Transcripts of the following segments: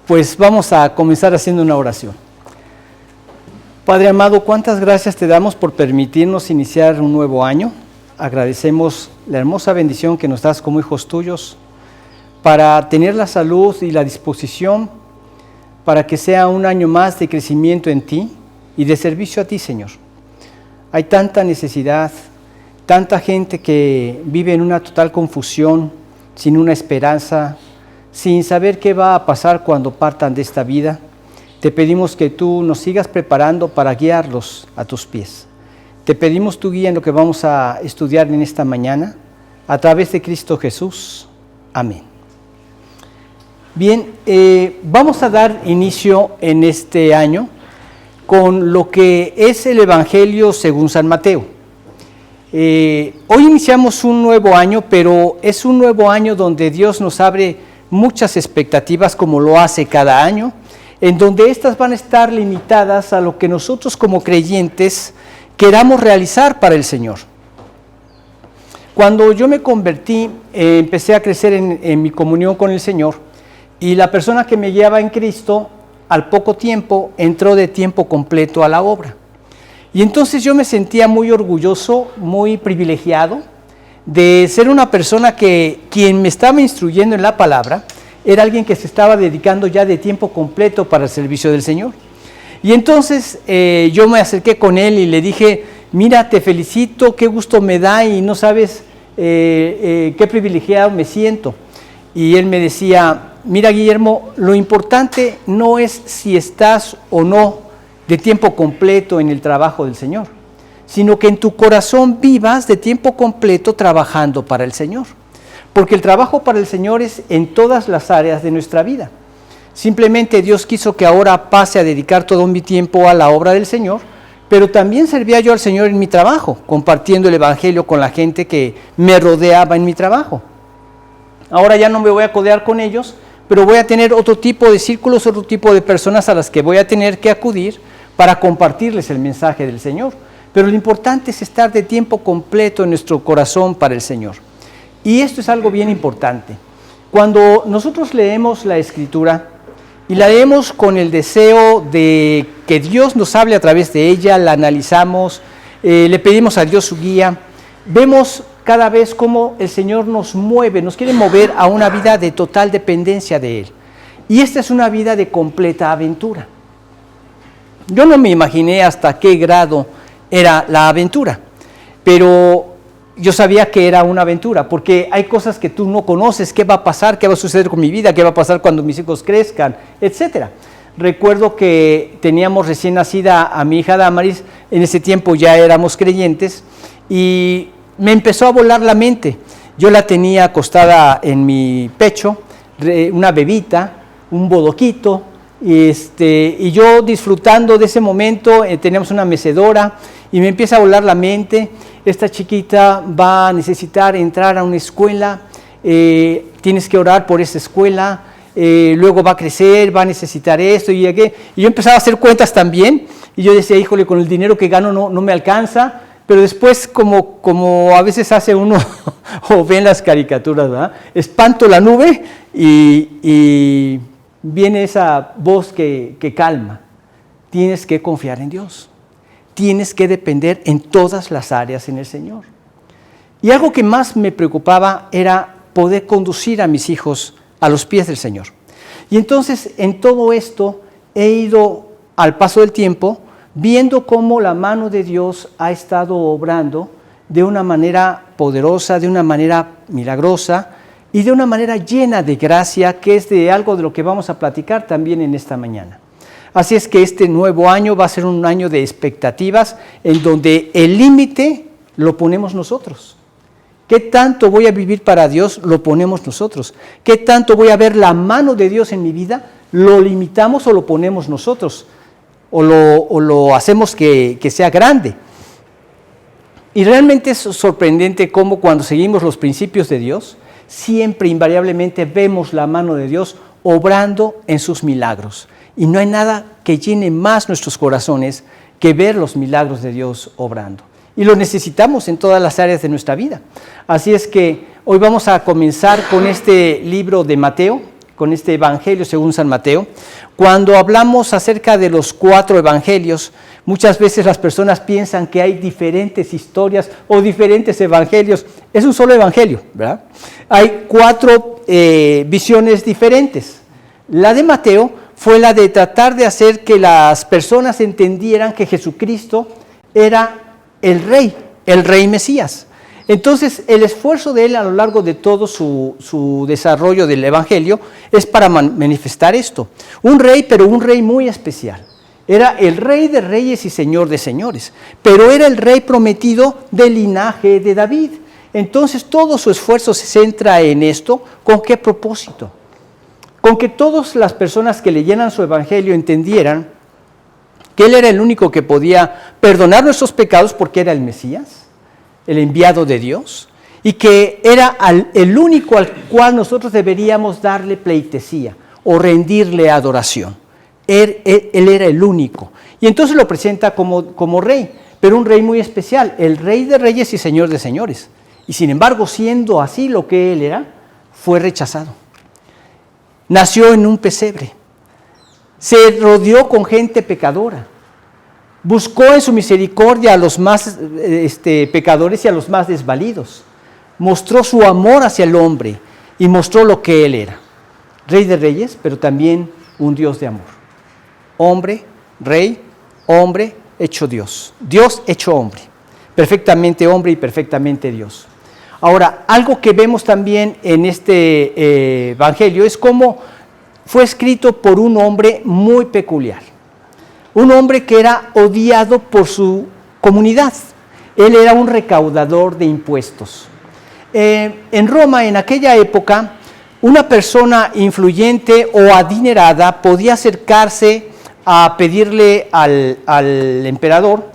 Pues vamos a comenzar haciendo una oración. Padre amado, cuántas gracias te damos por permitirnos iniciar un nuevo año. Agradecemos la hermosa bendición que nos das como hijos tuyos para tener la salud y la disposición para que sea un año más de crecimiento en ti y de servicio a ti, Señor. Hay tanta necesidad, tanta gente que vive en una total confusión, sin una esperanza, sin saber qué va a pasar cuando partan de esta vida. Te pedimos que tú nos sigas preparando para guiarlos a tus pies. Te pedimos tu guía en lo que vamos a estudiar en esta mañana, a través de Cristo Jesús. Amén. Bien, vamos a dar inicio en este año con lo que es el Evangelio según San Mateo. Hoy iniciamos un nuevo año, pero es un nuevo año donde Dios nos abre muchas expectativas, como lo hace cada año, en donde estas van a estar limitadas a lo que nosotros como creyentes queramos realizar para el Señor. Cuando yo me convertí, empecé a crecer en mi comunión con el Señor, y la persona que me guiaba en Cristo, al poco tiempo, entró de tiempo completo a la obra. Y entonces yo me sentía muy orgulloso, muy privilegiado, de ser una persona que quien me estaba instruyendo en la palabra era alguien que se estaba dedicando ya de tiempo completo para el servicio del Señor. Y entonces yo me acerqué con él y le dije: mira, te felicito, qué gusto me da y no sabes qué privilegiado me siento. Y él me decía: mira, Guillermo, lo importante no es si estás o no de tiempo completo en el trabajo del Señor, sino que en tu corazón vivas de tiempo completo trabajando para el Señor. Porque el trabajo para el Señor es en todas las áreas de nuestra vida. Simplemente Dios quiso que ahora pase a dedicar todo mi tiempo a la obra del Señor, pero también servía yo al Señor en mi trabajo, compartiendo el Evangelio con la gente que me rodeaba en mi trabajo. Ahora ya no me voy a codear con ellos, pero voy a tener otro tipo de círculos, otro tipo de personas a las que voy a tener que acudir para compartirles el mensaje del Señor. Pero lo importante es estar de tiempo completo en nuestro corazón para el Señor. Y esto es algo bien importante. Cuando nosotros leemos la Escritura y la leemos con el deseo de que Dios nos hable a través de ella, la analizamos, le pedimos a Dios su guía, vemos cada vez cómo el Señor nos mueve, nos quiere mover a una vida de total dependencia de Él. Y esta es una vida de completa aventura. Yo no me imaginé hasta qué grado era la aventura, pero yo sabía que era una aventura, porque hay cosas que tú no conoces, qué va a pasar, qué va a suceder con mi vida, qué va a pasar cuando mis hijos crezcan, etc. Recuerdo que teníamos recién nacida a mi hija Damaris, en ese tiempo ya éramos creyentes, y me empezó a volar la mente. Yo la tenía acostada en mi pecho, una bebita, un bodoquito, y yo disfrutando de ese momento. Teníamos una mecedora y me empieza a volar la mente. Esta chiquita va a necesitar entrar a una escuela, tienes que orar por esa escuela, luego va a crecer, va a necesitar esto y aquello. Y yo empezaba a hacer cuentas también, y yo decía: híjole, con el dinero que gano no me alcanza. Pero después, como a veces hace uno o ven las caricaturas, ¿verdad? Espanto la nube y viene esa voz que calma. Tienes que confiar en Dios. Tienes que depender en todas las áreas en el Señor. Y algo que más me preocupaba era poder conducir a mis hijos a los pies del Señor. Y entonces, en todo esto, he ido al paso del tiempo viendo cómo la mano de Dios ha estado obrando de una manera poderosa, de una manera milagrosa y de una manera llena de gracia, que es de algo de lo que vamos a platicar también en esta mañana. Así es que este nuevo año va a ser un año de expectativas, en donde el límite lo ponemos nosotros. ¿Qué tanto voy a vivir para Dios? Lo ponemos nosotros. ¿Qué tanto voy a ver la mano de Dios en mi vida? ¿Lo limitamos o lo ponemos nosotros? O lo hacemos que sea grande. Y realmente es sorprendente cómo cuando seguimos los principios de Dios, siempre invariablemente vemos la mano de Dios obrando en sus milagros. Y no hay nada que llene más nuestros corazones que ver los milagros de Dios obrando. Y lo necesitamos en todas las áreas de nuestra vida. Así es que hoy vamos a comenzar con este libro de Mateo, con este evangelio según San Mateo. Cuando hablamos acerca de los 4 evangelios, muchas veces las personas piensan que hay diferentes historias o diferentes evangelios. Es un solo evangelio, ¿verdad? Hay 4 visiones diferentes. La de Mateo fue la de tratar de hacer que las personas entendieran que Jesucristo era el Rey Mesías. Entonces, el esfuerzo de él a lo largo de todo su desarrollo del Evangelio es para manifestar esto. Un rey, pero un rey muy especial. Era el Rey de reyes y Señor de señores, pero era el rey prometido del linaje de David. Entonces, todo su esfuerzo se centra en esto. ¿Con qué propósito? Con que todas las personas que leyeran su Evangelio entendieran que él era el único que podía perdonar nuestros pecados porque era el Mesías, el enviado de Dios, y que era el único al cual nosotros deberíamos darle pleitesía o rendirle adoración. Él era el único. Y entonces lo presenta como rey, pero un rey muy especial, el Rey de reyes y Señor de señores. Y sin embargo, siendo así lo que él era, fue rechazado. Nació en un pesebre, se rodeó con gente pecadora, buscó en su misericordia a los más pecadores y a los más desvalidos, mostró su amor hacia el hombre y mostró lo que él era, Rey de reyes, pero también un Dios de amor, hombre, rey, hombre hecho Dios, Dios hecho hombre, perfectamente hombre y perfectamente Dios. Ahora, algo que vemos también en este evangelio es cómo fue escrito por un hombre muy peculiar. Un hombre que era odiado por su comunidad. Él era un recaudador de impuestos. En Roma, en aquella época, una persona influyente o adinerada podía acercarse a pedirle al emperador,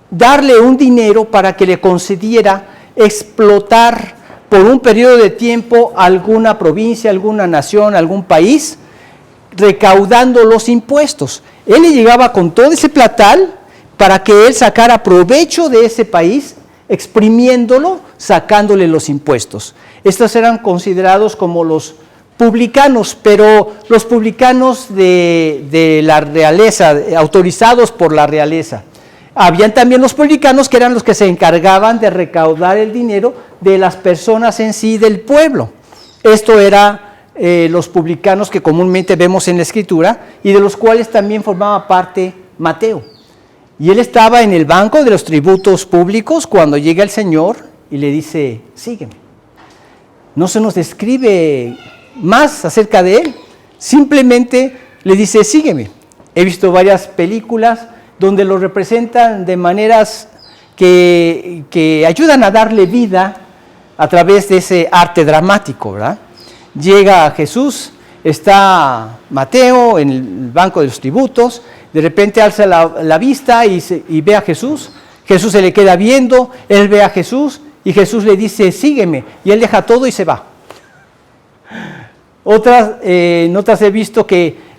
darle un dinero para que le concediera explotar por un periodo de tiempo alguna provincia, alguna nación, algún país, recaudando los impuestos. Él le llegaba con todo ese platal para que él sacara provecho de ese país, exprimiéndolo, sacándole los impuestos. Estos eran considerados como los publicanos, pero los publicanos de la realeza, autorizados por la realeza. Habían también los publicanos, que eran los que se encargaban de recaudar el dinero de las personas en sí del pueblo. Esto era los publicanos que comúnmente vemos en la Escritura y de los cuales también formaba parte Mateo. Y él estaba en el banco de los tributos públicos cuando llega el Señor y le dice, sígueme. No se nos describe más acerca de él, simplemente le dice, sígueme. He visto varias películas donde lo representan de maneras que ayudan a darle vida a través de ese arte dramático, ¿verdad? Llega Jesús, está Mateo en el banco de los tributos, de repente alza la vista y ve a Jesús. Jesús se le queda viendo, él ve a Jesús y Jesús le dice, sígueme, y él deja todo y se va. En otras he visto que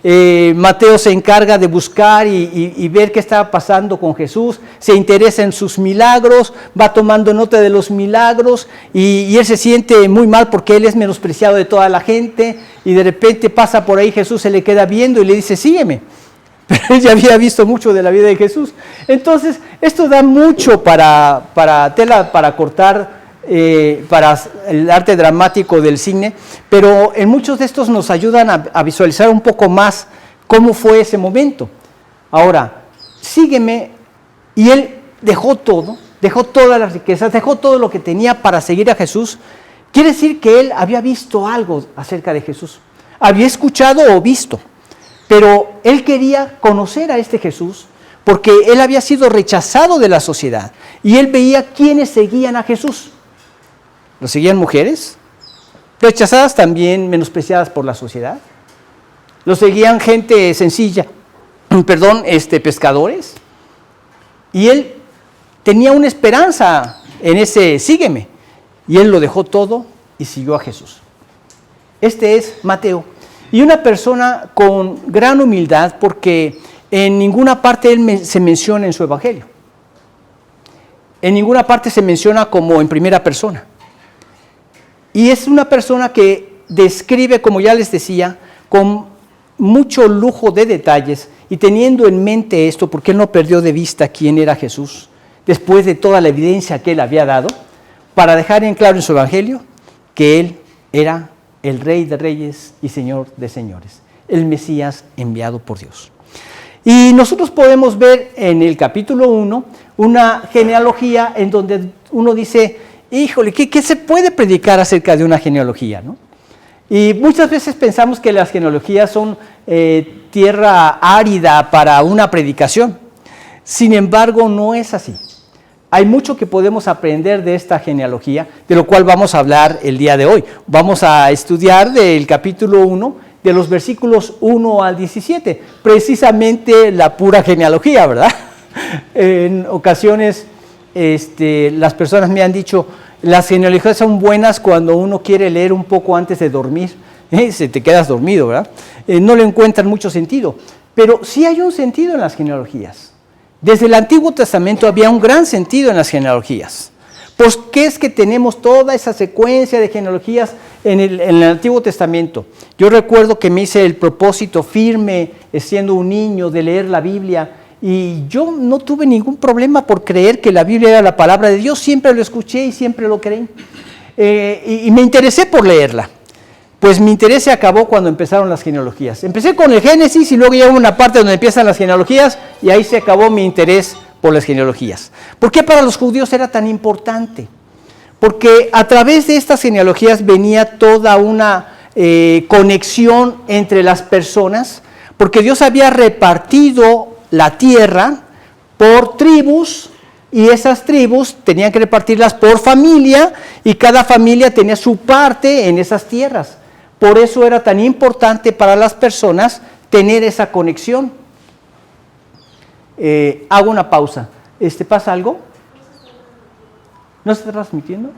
Mateo se encarga de buscar y ver qué estaba pasando con Jesús, se interesa en sus milagros, va tomando nota de los milagros y él se siente muy mal porque él es menospreciado de toda la gente y de repente pasa por ahí Jesús, se le queda viendo y le dice, sígueme. Pero él ya había visto mucho de la vida de Jesús. Entonces, esto da mucho para cortar, para el arte dramático del cine, pero en muchos de estos nos ayudan a visualizar un poco más cómo fue ese momento. Ahora, sígueme, y él dejó todo, dejó todas las riquezas, dejó todo lo que tenía para seguir a Jesús. Quiere decir que él había visto algo acerca de Jesús, había escuchado o visto, pero él quería conocer a este Jesús porque él había sido rechazado de la sociedad y él veía quiénes seguían a Jesús. ¿Lo seguían mujeres? Rechazadas también, menospreciadas por la sociedad. ¿Lo seguían gente sencilla? Pescadores. Y él tenía una esperanza en ese sígueme. Y él lo dejó todo y siguió a Jesús. Este es Mateo. Y una persona con gran humildad porque en ninguna parte él se menciona en su evangelio. En ninguna parte se menciona como en primera persona. Y es una persona que describe, como ya les decía, con mucho lujo de detalles y teniendo en mente esto, porque él no perdió de vista quién era Jesús, después de toda la evidencia que él había dado, para dejar en claro en su evangelio que él era el Rey de Reyes y Señor de Señores, el Mesías enviado por Dios. Y nosotros podemos ver en el capítulo 1 una genealogía en donde uno dice, híjole, ¿qué se puede predicar acerca de una genealogía, ¿no? Y muchas veces pensamos que las genealogías son tierra árida para una predicación. Sin embargo, no es así. Hay mucho que podemos aprender de esta genealogía, de lo cual vamos a hablar el día de hoy. Vamos a estudiar del capítulo 1, de los versículos 1 al 17, precisamente la pura genealogía, ¿verdad? En ocasiones las personas me han dicho, las genealogías son buenas cuando uno quiere leer un poco antes de dormir, se te quedas dormido, ¿verdad? No le encuentran mucho sentido, pero sí hay un sentido en las genealogías. Desde el Antiguo Testamento había un gran sentido en las genealogías. ¿Por qué es que tenemos toda esa secuencia de genealogías en el Antiguo Testamento? Yo recuerdo que me hice el propósito firme, siendo un niño, de leer la Biblia, y yo no tuve ningún problema por creer que la Biblia era la palabra de Dios, siempre lo escuché y siempre lo creí. Y me interesé por leerla. Pues mi interés se acabó cuando empezaron las genealogías. Empecé con el Génesis y luego llegó una parte donde empiezan las genealogías y ahí se acabó mi interés por las genealogías. ¿Por qué para los judíos era tan importante? Porque a través de estas genealogías venía toda una conexión entre las personas, porque Dios había repartido la tierra por tribus y esas tribus tenían que repartirlas por familia y cada familia tenía su parte en esas tierras. Por eso era tan importante para las personas tener esa conexión. Hago una pausa. ¿Pasa algo? ¿No se está transmitiendo?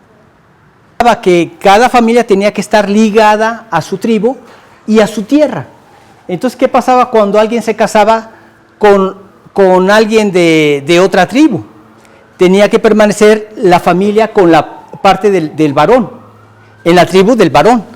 Que cada familia tenía que estar ligada a su tribu y a su tierra. Entonces, ¿qué pasaba cuando alguien se casaba con alguien de otra tribu? Tenía que permanecer la familia con la parte del varón, en la tribu del varón.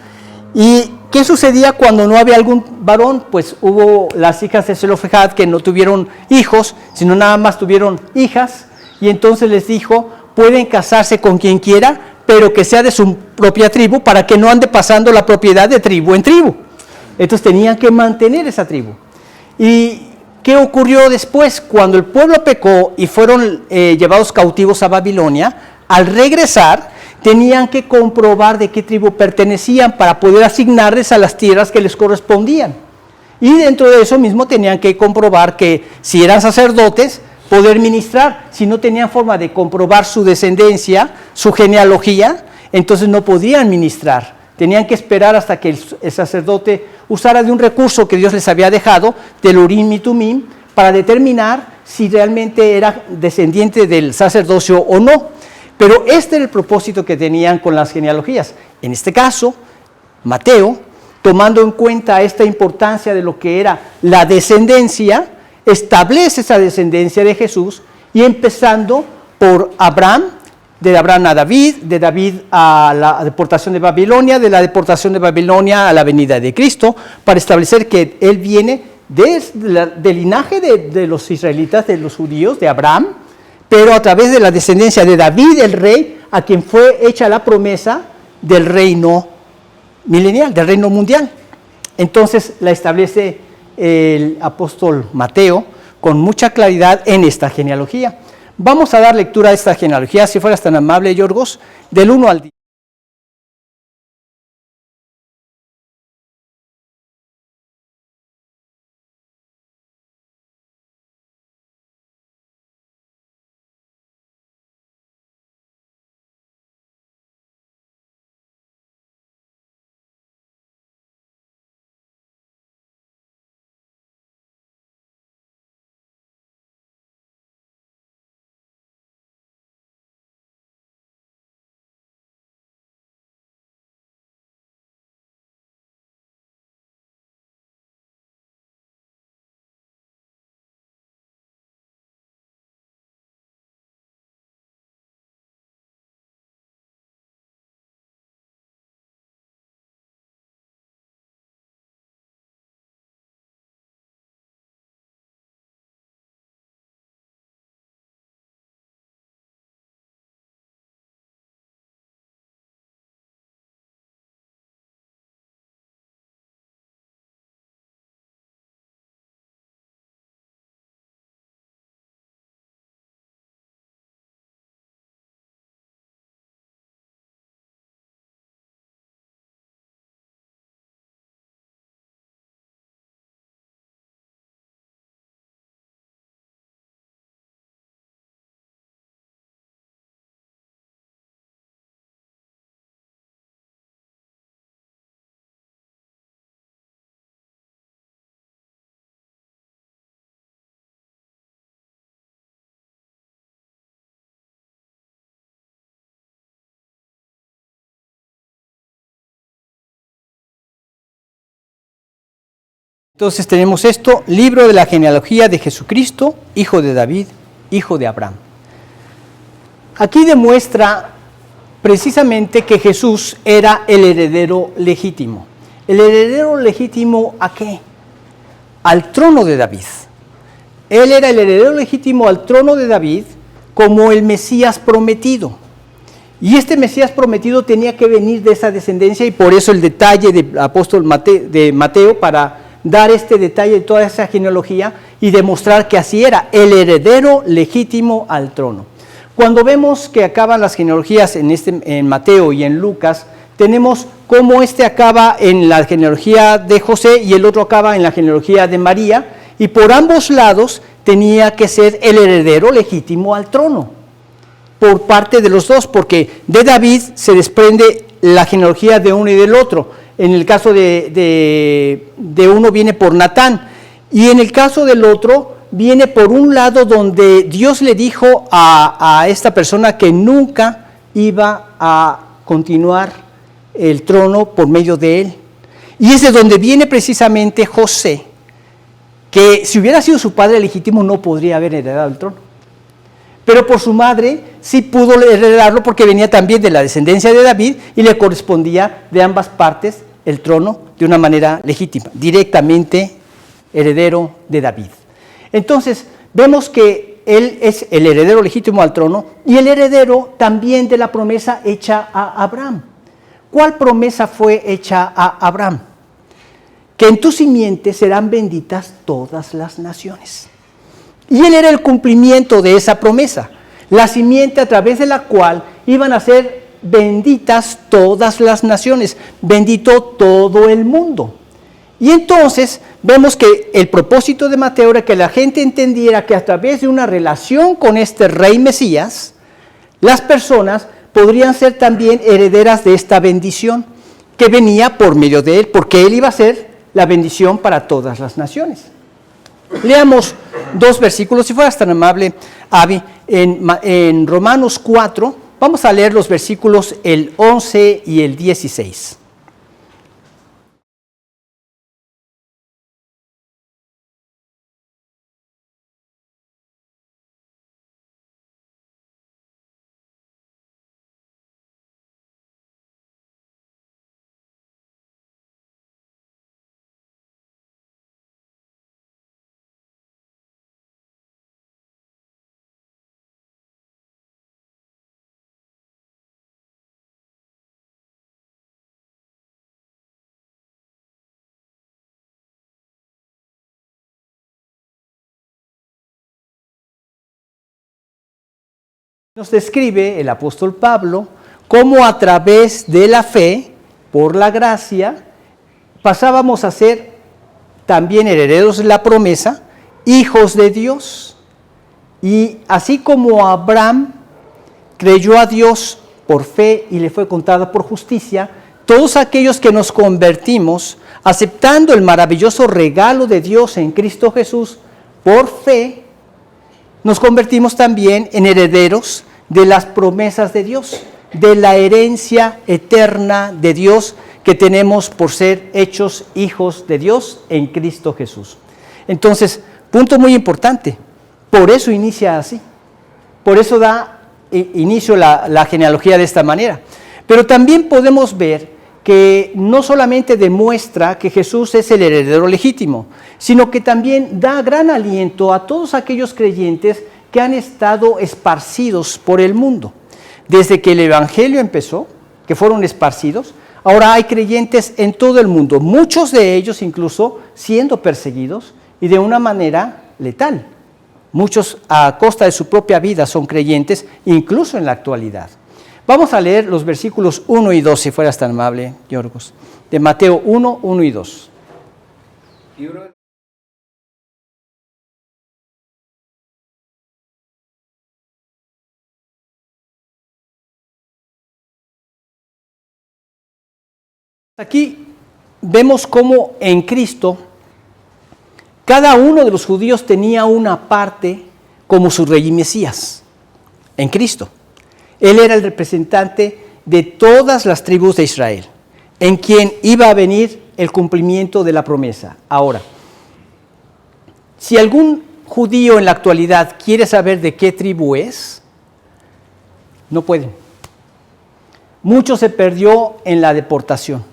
¿Y qué sucedía cuando no había algún varón? Pues hubo las hijas de Zelofehad que no tuvieron hijos, sino nada más tuvieron hijas, y entonces les dijo, pueden casarse con quien quiera, pero que sea de su propia tribu, para que no ande pasando la propiedad de tribu en tribu. Entonces tenían que mantener esa tribu. ¿Y qué ocurrió después? Cuando el pueblo pecó y fueron llevados cautivos a Babilonia, al regresar, tenían que comprobar de qué tribu pertenecían para poder asignarles a las tierras que les correspondían. Y dentro de eso mismo tenían que comprobar que si eran sacerdotes, poder ministrar. Si no tenían forma de comprobar su descendencia, su genealogía, entonces no podían ministrar. Tenían que esperar hasta que el sacerdote usara de un recurso que Dios les había dejado, del Urim y Tumim, para determinar si realmente era descendiente del sacerdocio o no. Pero este era el propósito que tenían con las genealogías. En este caso, Mateo, tomando en cuenta esta importancia de lo que era la descendencia, establece esa descendencia de Jesús y empezando por Abraham, de Abraham a David, de David a la deportación de Babilonia, de la deportación de Babilonia a la venida de Cristo, para establecer que él viene del linaje de los israelitas, de los judíos, de Abraham, pero a través de la descendencia de David, el rey, a quien fue hecha la promesa del reino milenial, del reino mundial. Entonces la establece el apóstol Mateo con mucha claridad en esta genealogía. Vamos a dar lectura a esta genealogía, si fueras tan amable, Yorgos, del 1 al 10. Entonces tenemos esto, libro de la genealogía de Jesucristo, hijo de David, hijo de Abraham. Aquí demuestra precisamente que Jesús era el heredero legítimo. ¿El heredero legítimo a qué? Al trono de David. Él era el heredero legítimo al trono de David como el Mesías prometido. Y este Mesías prometido tenía que venir de esa descendencia, y por eso el detalle del apóstol Mateo para dar este detalle de toda esa genealogía y demostrar que así era, el heredero legítimo al trono. Cuando vemos que acaban las genealogías en Mateo y en Lucas, tenemos cómo este acaba en la genealogía de José y el otro acaba en la genealogía de María, y por ambos lados tenía que ser el heredero legítimo al trono, por parte de los dos, porque de David se desprende la genealogía de uno y del otro. En el caso de uno viene por Natán, y en el caso del otro viene por un lado donde Dios le dijo a esta persona que nunca iba a continuar el trono por medio de él. Y es de donde viene precisamente José, que si hubiera sido su padre legítimo no podría haber heredado el trono. Pero por su madre sí pudo heredarlo, porque venía también de la descendencia de David y le correspondía de ambas partes el trono de una manera legítima, directamente heredero de David. Entonces, vemos que él es el heredero legítimo al trono y el heredero también de la promesa hecha a Abraham. ¿Cuál promesa fue hecha a Abraham? Que en tu simiente serán benditas todas las naciones. Y él era el cumplimiento de esa promesa, la simiente a través de la cual iban a ser benditas todas las naciones, bendito todo el mundo. Y entonces vemos que el propósito de Mateo era que la gente entendiera que a través de una relación con este rey Mesías, las personas podrían ser también herederas de esta bendición que venía por medio de él, porque él iba a ser la bendición para todas las naciones. Leamos dos versículos, si fueras tan amable, Abby, en Romanos 4, vamos a leer los versículos el 11 y el 16. Nos describe el apóstol Pablo cómo a través de la fe, por la gracia, pasábamos a ser también herederos de la promesa, hijos de Dios. Y así como Abraham creyó a Dios por fe y le fue contada por justicia, todos aquellos que nos convertimos, aceptando el maravilloso regalo de Dios en Cristo Jesús, por fe, nos convertimos también en herederos de las promesas de Dios, de la herencia eterna de Dios que tenemos por ser hechos hijos de Dios en Cristo Jesús. Entonces, punto muy importante, por eso inicia así, por eso da inicio la genealogía de esta manera. Pero también podemos ver que no solamente demuestra que Jesús es el heredero legítimo, sino que también da gran aliento a todos aquellos creyentes que han estado esparcidos por el mundo. Desde que el Evangelio empezó, que fueron esparcidos, ahora hay creyentes en todo el mundo, muchos de ellos incluso siendo perseguidos y de una manera letal. Muchos a costa de su propia vida son creyentes, incluso en la actualidad. Vamos a leer los versículos 1 y 2, si fueras tan amable, Yorgos, de Mateo 1, 1 y 2. Aquí vemos cómo en Cristo cada uno de los judíos tenía una parte como su rey y Mesías, en Cristo. Él era el representante de todas las tribus de Israel, en quien iba a venir el cumplimiento de la promesa. Ahora, Si algún judío en la actualidad quiere saber de qué tribu es, no pueden. Mucho se perdió en la deportación.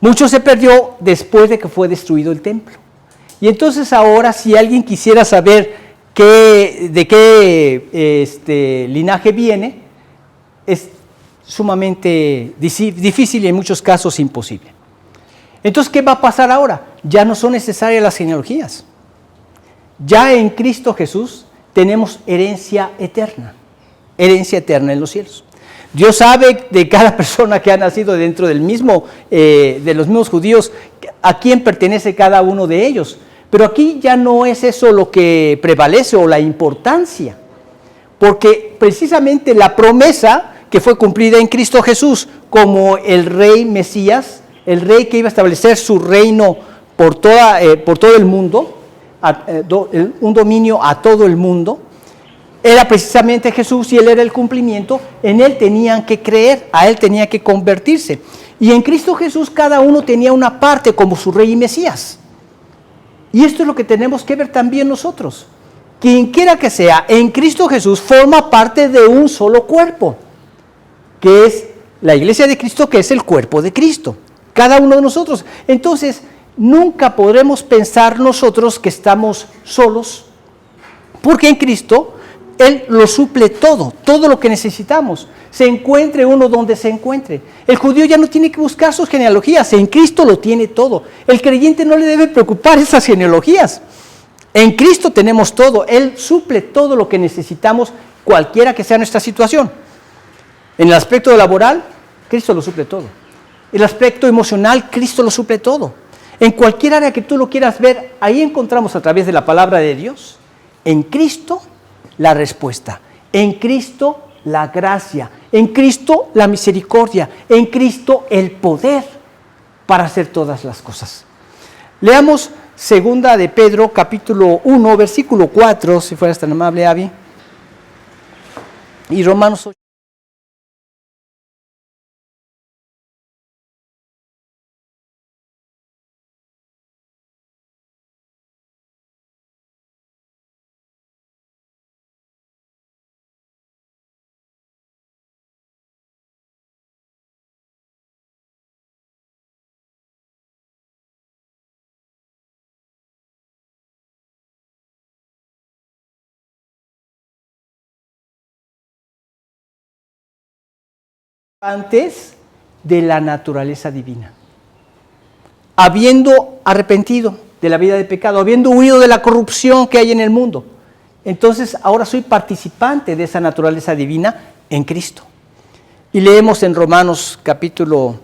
Mucho se perdió después de que fue destruido el templo. Y entonces ahora, si alguien quisiera saber de qué linaje viene, es sumamente difícil y en muchos casos imposible. Entonces, ¿qué va a pasar ahora? Ya no son necesarias las genealogías. Ya en Cristo Jesús tenemos herencia eterna en los cielos. Dios sabe de cada persona que ha nacido dentro de los mismos judíos, a quién pertenece cada uno de ellos. Pero aquí ya no es eso lo que prevalece o la importancia, porque precisamente la promesa que fue cumplida en Cristo Jesús como el Rey Mesías, el Rey que iba a establecer su reino por todo el mundo, un dominio a todo el mundo, era precisamente Jesús y Él era el cumplimiento. En Él tenían que creer, a Él tenía que convertirse. Y en Cristo Jesús cada uno tenía una parte como su Rey y Mesías. Y esto es lo que tenemos que ver también nosotros. Quien quiera que sea, en Cristo Jesús forma parte de un solo cuerpo, que es la iglesia de Cristo, que es el cuerpo de Cristo. Cada uno de nosotros. Entonces, nunca podremos pensar nosotros que estamos solos, porque en Cristo Él lo suple todo lo que necesitamos. Se encuentre uno donde se encuentre. El judío ya no tiene que buscar sus genealogías, en Cristo lo tiene todo. El creyente no le debe preocupar esas genealogías. En Cristo tenemos todo, Él suple todo lo que necesitamos, cualquiera que sea nuestra situación. En el aspecto laboral, Cristo lo suple todo. En el aspecto emocional, Cristo lo suple todo. En cualquier área que tú lo quieras ver, ahí encontramos a través de la palabra de Dios, en Cristo la respuesta, en Cristo la gracia, en Cristo la misericordia, en Cristo el poder para hacer todas las cosas. Leamos segunda de Pedro, capítulo 1, versículo 4, si fueras tan amable, Abby, y Romanos 8. Antes de la naturaleza divina, habiendo arrepentido de la vida de pecado, habiendo huido de la corrupción que hay en el mundo, entonces ahora soy participante de esa naturaleza divina en Cristo. Y leemos en Romanos capítulo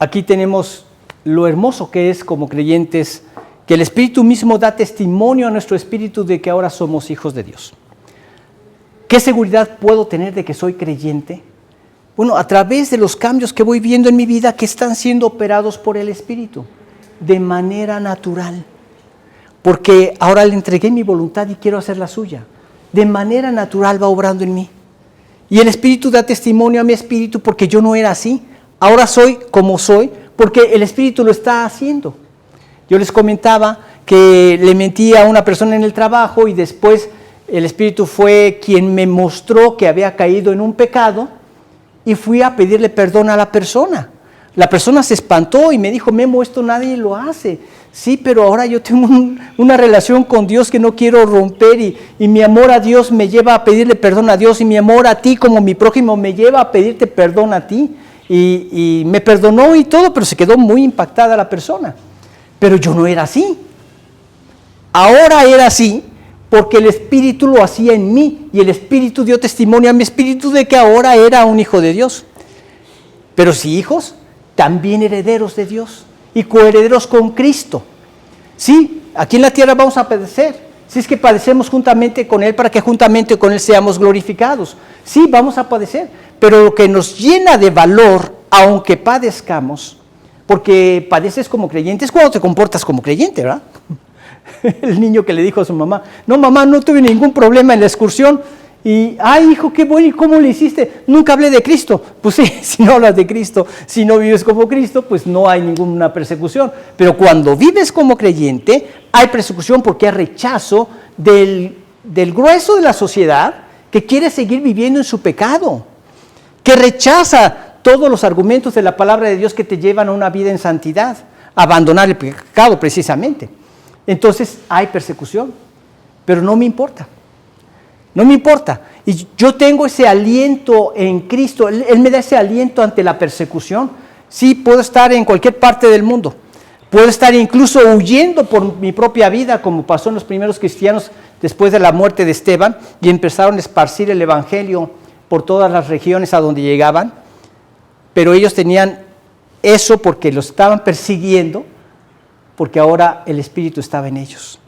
aquí tenemos lo hermoso que es como creyentes, que el Espíritu mismo da testimonio a nuestro espíritu de que ahora somos hijos de Dios. ¿Qué seguridad puedo tener de que soy creyente? Bueno, a través de los cambios que voy viendo en mi vida que están siendo operados por el Espíritu, de manera natural. Porque ahora le entregué mi voluntad y quiero hacer la suya. De manera natural va obrando en mí. Y el Espíritu da testimonio a mi espíritu porque yo no era así. Ahora soy como soy porque el Espíritu lo está haciendo. Yo les comentaba que le mentí a una persona en el trabajo y después el Espíritu fue quien me mostró que había caído en un pecado y fui a pedirle perdón a la persona. La persona se espantó y me dijo, Memo, esto nadie lo hace. Sí, pero ahora yo tengo una relación con Dios que no quiero romper y mi amor a Dios me lleva a pedirle perdón a Dios y mi amor a ti como mi prójimo me lleva a pedirte perdón a ti. Y me perdonó y todo, pero se quedó muy impactada la persona. Pero yo no era así. Ahora era así porque el Espíritu lo hacía en mí y el Espíritu dio testimonio a mi espíritu de que ahora era un hijo de Dios. Pero si hijos, también herederos de Dios y coherederos con Cristo. Sí, aquí en la tierra vamos a padecer. Si es que padecemos juntamente con Él para que juntamente con Él seamos glorificados. Sí, vamos a padecer. Pero lo que nos llena de valor aunque padezcamos, porque padeces como creyente, es cuando te comportas como creyente, ¿verdad? El niño que le dijo a su mamá, no mamá, no tuve ningún problema en la excursión, y, ay hijo, qué bueno, ¿y cómo le hiciste? Nunca hablé de Cristo. Pues sí, si no hablas de Cristo, si no vives como Cristo, pues no hay ninguna persecución. Pero cuando vives como creyente, hay persecución porque hay rechazo del grueso de la sociedad que quiere seguir viviendo en su pecado, que rechaza todos los argumentos de la palabra de Dios que te llevan a una vida en santidad, a abandonar el pecado precisamente. Entonces hay persecución, pero no me importa. No me importa. Y yo tengo ese aliento en Cristo. Él me da ese aliento ante la persecución. Sí, puedo estar en cualquier parte del mundo. Puedo estar incluso huyendo por mi propia vida, como pasó en los primeros cristianos después de la muerte de Esteban, y empezaron a esparcir el evangelio por todas las regiones a donde llegaban. Pero ellos tenían eso porque los estaban persiguiendo, porque ahora el Espíritu estaba en ellos.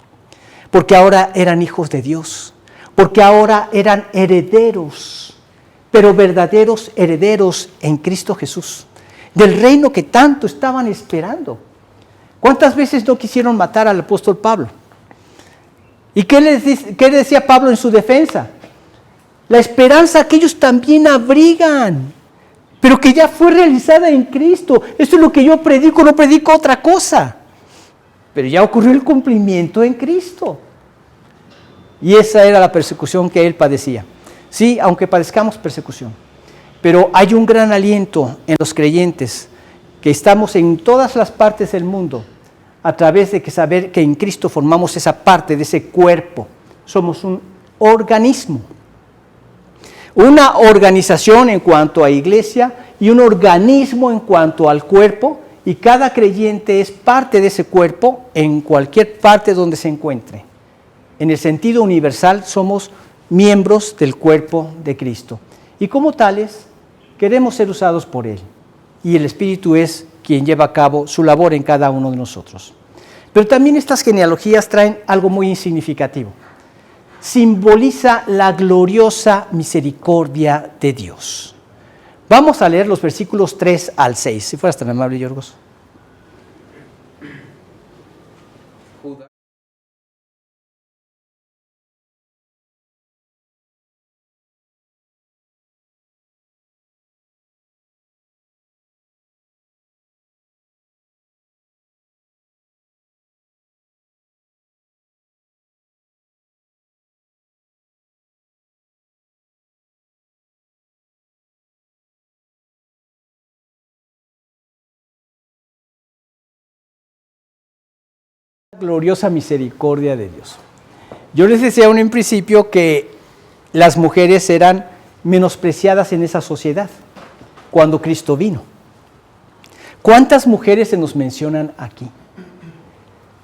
Porque ahora eran hijos de Dios. Porque ahora eran herederos, pero verdaderos herederos en Cristo Jesús, del reino que tanto estaban esperando. ¿Cuántas veces no quisieron matar al apóstol Pablo? ¿Y qué le decía Pablo en su defensa? La esperanza que ellos también abrigan, pero que ya fue realizada en Cristo. Esto es lo que yo predico, no predico otra cosa. Pero ya ocurrió el cumplimiento en Cristo. Y esa era la persecución que él padecía. Sí, aunque padezcamos persecución. Pero hay un gran aliento en los creyentes que estamos en todas las partes del mundo a través de que saber que en Cristo formamos esa parte de ese cuerpo. Somos un organismo. Una organización en cuanto a iglesia y un organismo en cuanto al cuerpo, y cada creyente es parte de ese cuerpo en cualquier parte donde se encuentre. En el sentido universal somos miembros del cuerpo de Cristo. Y como tales, queremos ser usados por Él. Y el Espíritu es quien lleva a cabo su labor en cada uno de nosotros. Pero también estas genealogías traen algo muy significativo. Simboliza la gloriosa misericordia de Dios. Vamos a leer los versículos 3 al 6. Si fueras tan amable, Yorgos. Gloriosa misericordia de Dios. Yo les decía en un principio que las mujeres eran menospreciadas en esa sociedad cuando Cristo vino. ¿Cuántas mujeres se nos mencionan aquí?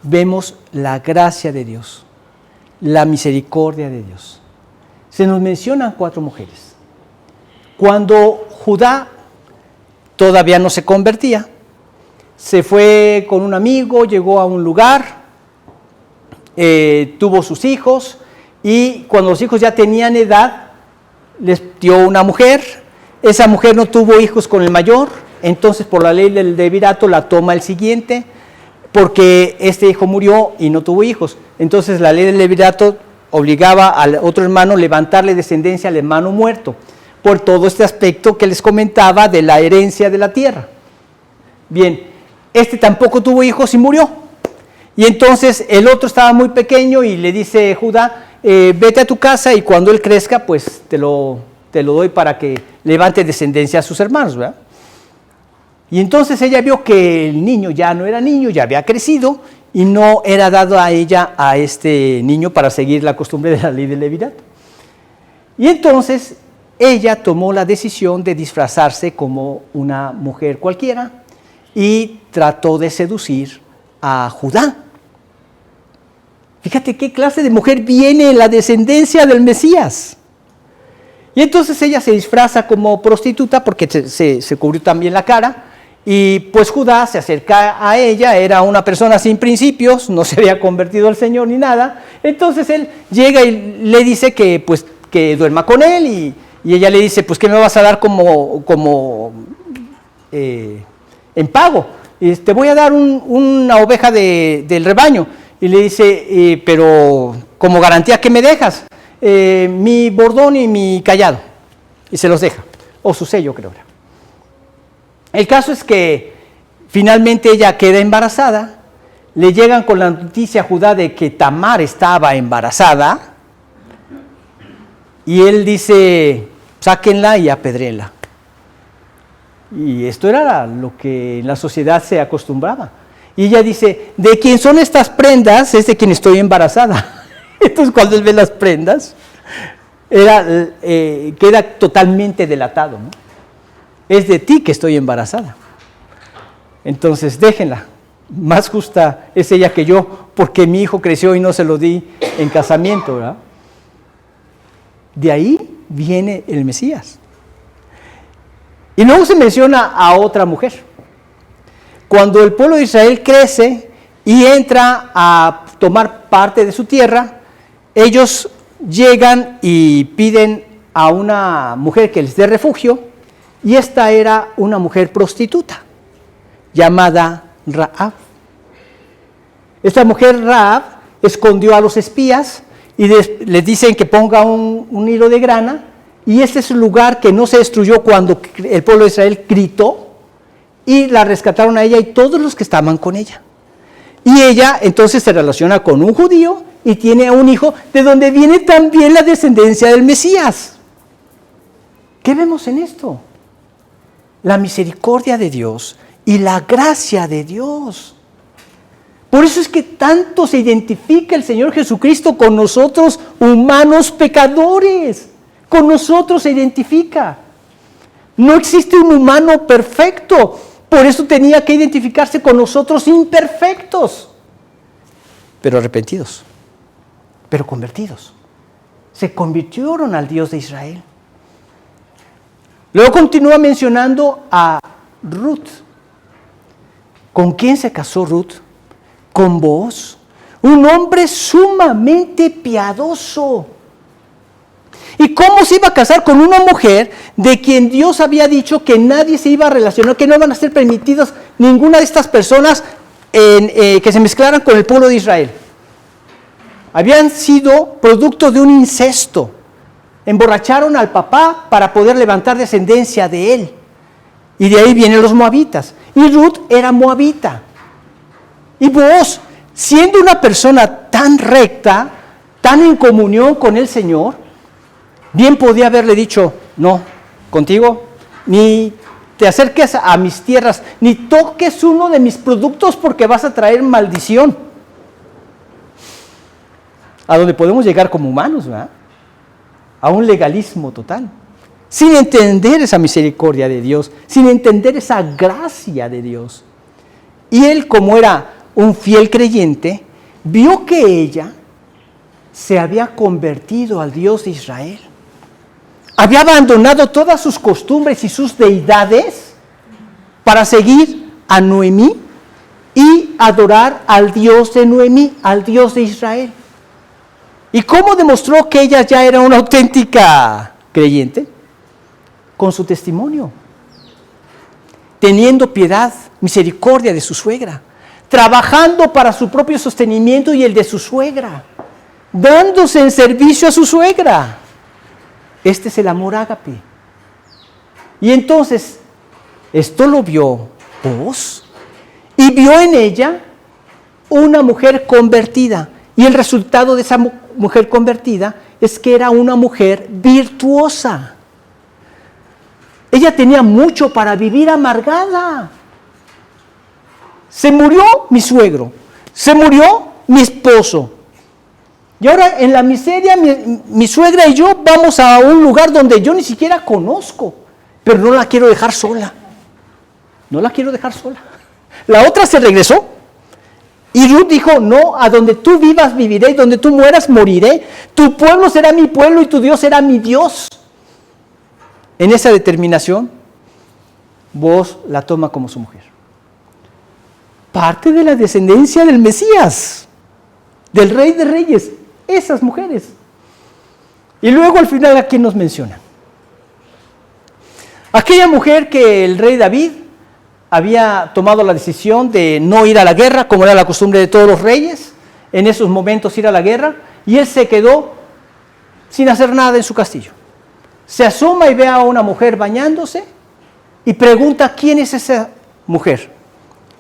Vemos la gracia de Dios, la misericordia de Dios. Se nos mencionan 4 mujeres. Cuando Judá todavía no se convertía, se fue con un amigo, llegó a un lugar, tuvo sus hijos, y cuando los hijos ya tenían edad, les dio una mujer. Esa mujer no tuvo hijos con el mayor, entonces por la ley del levirato la toma el siguiente, porque este hijo murió y no tuvo hijos. Entonces la ley del levirato obligaba al otro hermano a levantarle descendencia al hermano muerto, por todo este aspecto que les comentaba de la herencia de la tierra. Bien, este tampoco tuvo hijos y murió. Y entonces el otro estaba muy pequeño y le dice Judá, vete a tu casa y cuando él crezca, pues te lo doy para que levante descendencia a sus hermanos, ¿verdad? Y entonces ella vio que el niño ya no era niño, ya había crecido y no era dado a ella, a este niño, para seguir la costumbre de la ley del levirato. Y entonces ella tomó la decisión de disfrazarse como una mujer cualquiera y trató de seducir a Judá. Fíjate qué clase de mujer viene en la descendencia del Mesías. Y entonces ella se disfraza como prostituta porque se cubrió también la cara, y pues Judá se acerca a ella, era una persona sin principios, no se había convertido al Señor ni nada. Entonces él llega y le dice que duerma con él, y ella le dice, pues ¿qué me vas a dar como en pago. Te voy a dar una oveja del rebaño. Y le dice, pero como garantía, ¿qué me dejas? Mi bordón y mi cayado. Y se los deja. O su sello, creo. El caso es que finalmente ella queda embarazada. Le llegan con la noticia a Judá de que Tamar estaba embarazada. Y él dice, sáquenla y apedréenla. Y esto era lo que en la sociedad se acostumbraba. Y ella dice, de quién son estas prendas es de quien estoy embarazada. Entonces cuando él ve las prendas, queda totalmente delatado, ¿no? Es de ti que estoy embarazada. Entonces déjenla. Más justa es ella que yo, porque mi hijo creció y no se lo di en casamiento, ¿verdad? De ahí viene el Mesías. Y luego se menciona a otra mujer. Cuando el pueblo de Israel crece y entra a tomar parte de su tierra, ellos llegan y piden a una mujer que les dé refugio, y esta era una mujer prostituta, llamada Rahab. Esta mujer Rahab escondió a los espías y les dicen que ponga un hilo de grana, y este es un lugar que no se destruyó cuando el pueblo de Israel gritó, y la rescataron a ella y todos los que estaban con ella. Y ella entonces se relaciona con un judío y tiene un hijo de donde viene también la descendencia del Mesías. ¿Qué vemos en esto? La misericordia de Dios y la gracia de Dios. Por eso es que tanto se identifica el Señor Jesucristo con nosotros, humanos pecadores. Con nosotros se identifica. No existe un humano perfecto. Por eso tenía que identificarse con nosotros imperfectos, pero arrepentidos, pero convertidos. Se convirtieron al Dios de Israel. Luego continúa mencionando a Ruth. ¿Con quién se casó Ruth? Con Booz, un hombre sumamente piadoso. ¿Y cómo se iba a casar con una mujer de quien Dios había dicho que nadie se iba a relacionar, que no iban a ser permitidas ninguna de estas personas que se mezclaran con el pueblo de Israel? Habían sido producto de un incesto. Emborracharon al papá para poder levantar descendencia de él. Y de ahí vienen los moabitas. Y Ruth era moabita. Y Booz, siendo una persona tan recta, tan en comunión con el Señor, bien podía haberle dicho, no, contigo, ni te acerques a mis tierras, ni toques uno de mis productos porque vas a traer maldición. A donde podemos llegar como humanos, ¿verdad? A un legalismo total, sin entender esa misericordia de Dios, sin entender esa gracia de Dios. Y él, como era un fiel creyente, vio que ella se había convertido al Dios de Israel. Había abandonado todas sus costumbres y sus deidades para seguir a Noemí y adorar al Dios de Noemí, al Dios de Israel. ¿Y cómo demostró que ella ya era una auténtica creyente? Con su testimonio, teniendo piedad, misericordia de su suegra, trabajando para su propio sostenimiento y el de su suegra, dándose en servicio a su suegra. Este es el amor ágape. Y entonces, esto lo vio Booz y vio en ella una mujer convertida. Y el resultado de esa mujer convertida es que era una mujer virtuosa. Ella tenía mucho para vivir amargada. Se murió mi suegro, se murió mi esposo. Y ahora en la miseria mi suegra y yo vamos a un lugar donde yo ni siquiera conozco, pero no la quiero dejar sola. No la quiero dejar sola. La otra se regresó y Ruth dijo, no, a donde tú vivas viviré y donde tú mueras moriré. Tu pueblo será mi pueblo y tu Dios será mi Dios. En esa determinación, Booz la toma como su mujer. Parte de la descendencia del Mesías, del Rey de Reyes. Esas mujeres. Y luego al final, ¿a quién nos mencionan? Aquella mujer que el rey David había tomado la decisión de no ir a la guerra, como era la costumbre de todos los reyes, en esos momentos ir a la guerra, y él se quedó sin hacer nada en su castillo. Se asoma y ve a una mujer bañándose y pregunta quién es esa mujer.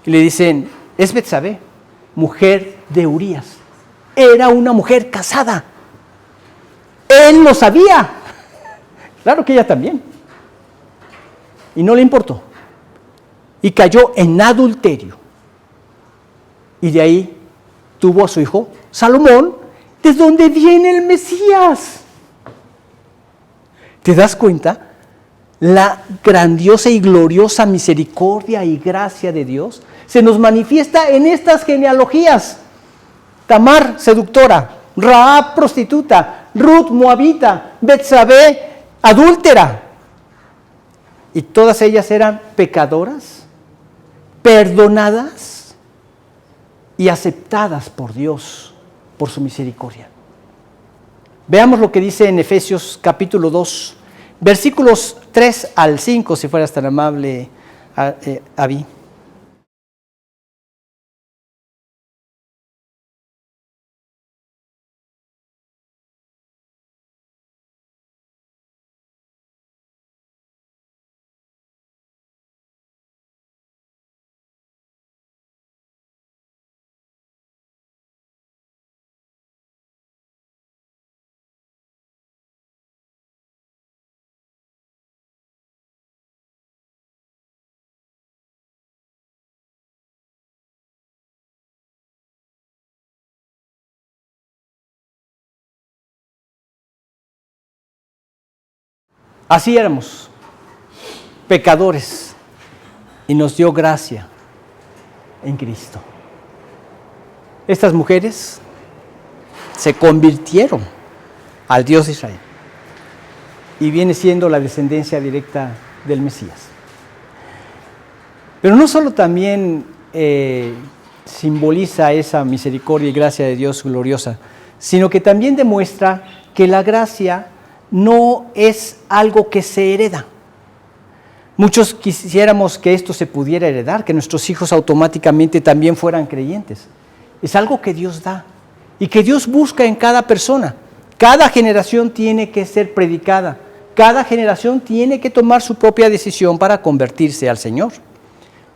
Y le dicen, es Betsabé, mujer de Urías. Era una mujer casada. Él lo sabía. Claro que ella también. Y no le importó. Y cayó en adulterio. Y de ahí tuvo a su hijo Salomón, de donde viene el Mesías. ¿Te das cuenta? La grandiosa y gloriosa misericordia y gracia de Dios se nos manifiesta en estas genealogías. Tamar, seductora; Rahab, prostituta; Ruth, moabita; Betsabé, adúltera. Y todas ellas eran pecadoras, perdonadas y aceptadas por Dios, por su misericordia. Veamos lo que dice en Efesios capítulo 2, versículos 3 al 5, si fueras tan amable, Abby. Así éramos, pecadores, y nos dio gracia en Cristo. Estas mujeres se convirtieron al Dios de Israel y viene siendo la descendencia directa del Mesías. Pero no solo también simboliza esa misericordia y gracia de Dios gloriosa, sino que también demuestra que la gracia no es algo que se hereda. Muchos quisiéramos que esto se pudiera heredar, que nuestros hijos automáticamente también fueran creyentes. Es algo que Dios da y que Dios busca en cada persona. Cada generación tiene que ser predicada. Cada generación tiene que tomar su propia decisión para convertirse al Señor.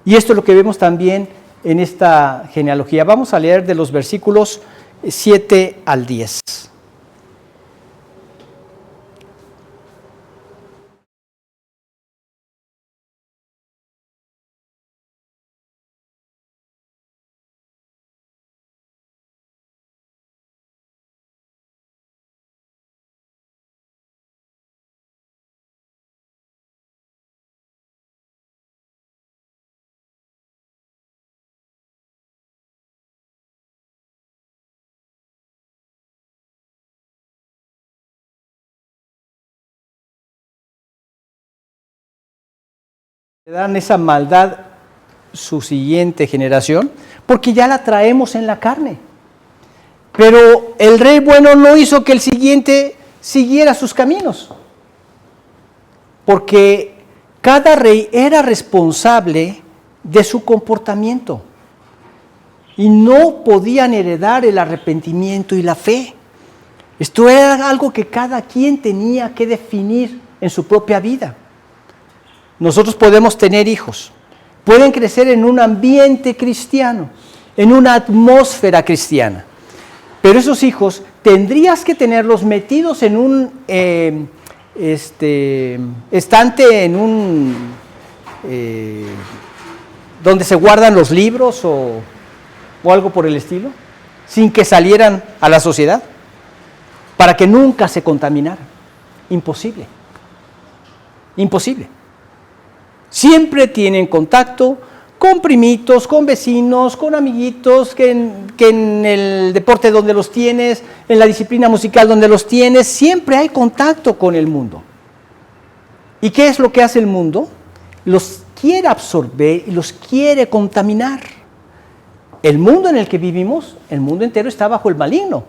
Y esto es lo que vemos también en esta genealogía. Vamos a leer de los versículos 7 al 10. Dan esa maldad su siguiente generación, porque ya la traemos en la carne. Pero el rey bueno no hizo que el siguiente siguiera sus caminos, porque cada rey era responsable de su comportamiento y no podían heredar el arrepentimiento y la fe. Esto era algo que cada quien tenía que definir en su propia vida. Nosotros podemos tener hijos, pueden crecer en un ambiente cristiano, en una atmósfera cristiana, pero esos hijos tendrías que tenerlos metidos en un estante, en un donde se guardan los libros o algo por el estilo, sin que salieran a la sociedad, para que nunca se contaminaran. Imposible, imposible. Siempre tienen contacto con primitos, con vecinos, con amiguitos, que en el deporte donde los tienes, en la disciplina musical donde los tienes, siempre hay contacto con el mundo. ¿Y qué es lo que hace el mundo? Los quiere absorber y los quiere contaminar. El mundo en el que vivimos, el mundo entero está bajo el maligno.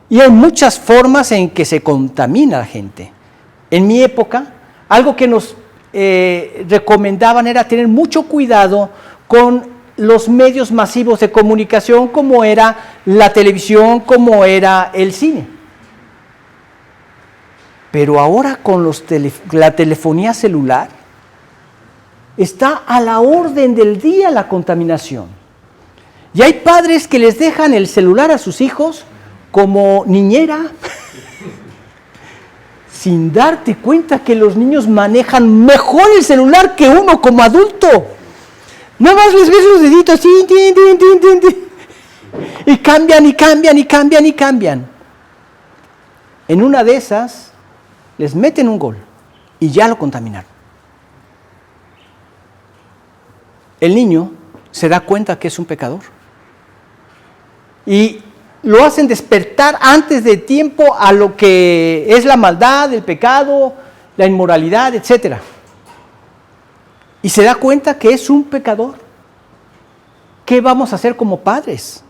Y hay muchas formas en que se contamina la gente. En mi época, algo que nos recomendaban era tener mucho cuidado con los medios masivos de comunicación, como era la televisión, como era el cine. Pero ahora con la telefonía celular, está a la orden del día la contaminación. Y hay padres que les dejan el celular a sus hijos como niñera, sin darte cuenta que los niños manejan mejor el celular que uno como adulto. Nada más les ves los deditos así, y cambian, y cambian, y cambian, y cambian. En una de esas, les meten un gol y ya lo contaminaron. El niño se da cuenta que es un pecador y lo hacen despertar antes de tiempo a lo que es la maldad, el pecado, la inmoralidad, etc. Y se da cuenta que es un pecador. ¿Qué vamos a hacer como padres?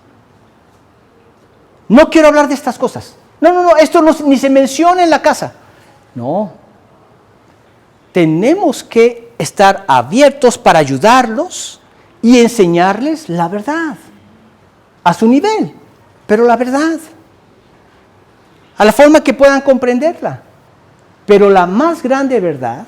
No quiero hablar de estas cosas. No, esto ni se menciona en la casa. No. Tenemos que estar abiertos para ayudarlos y enseñarles la verdad, a su nivel, pero la verdad, a la forma que puedan comprenderla. Pero la más grande verdad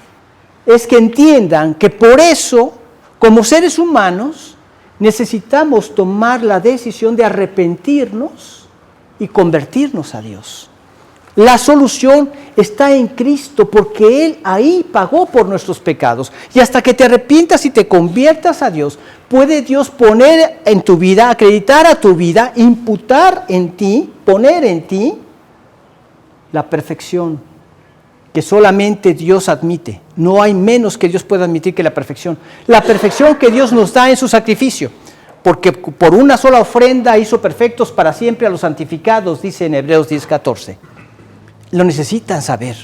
es que entiendan que por eso, como seres humanos, necesitamos tomar la decisión de arrepentirnos y convertirnos a Dios. La solución está en Cristo, porque Él ahí pagó por nuestros pecados. Y hasta que te arrepientas y te conviertas a Dios, puede Dios poner en tu vida, acreditar a tu vida, imputar en ti, poner en ti la perfección que solamente Dios admite. No hay menos que Dios pueda admitir que la perfección. La perfección que Dios nos da en su sacrificio. Porque por una sola ofrenda hizo perfectos para siempre a los santificados, dice en Hebreos 10:14. Lo necesitan saber.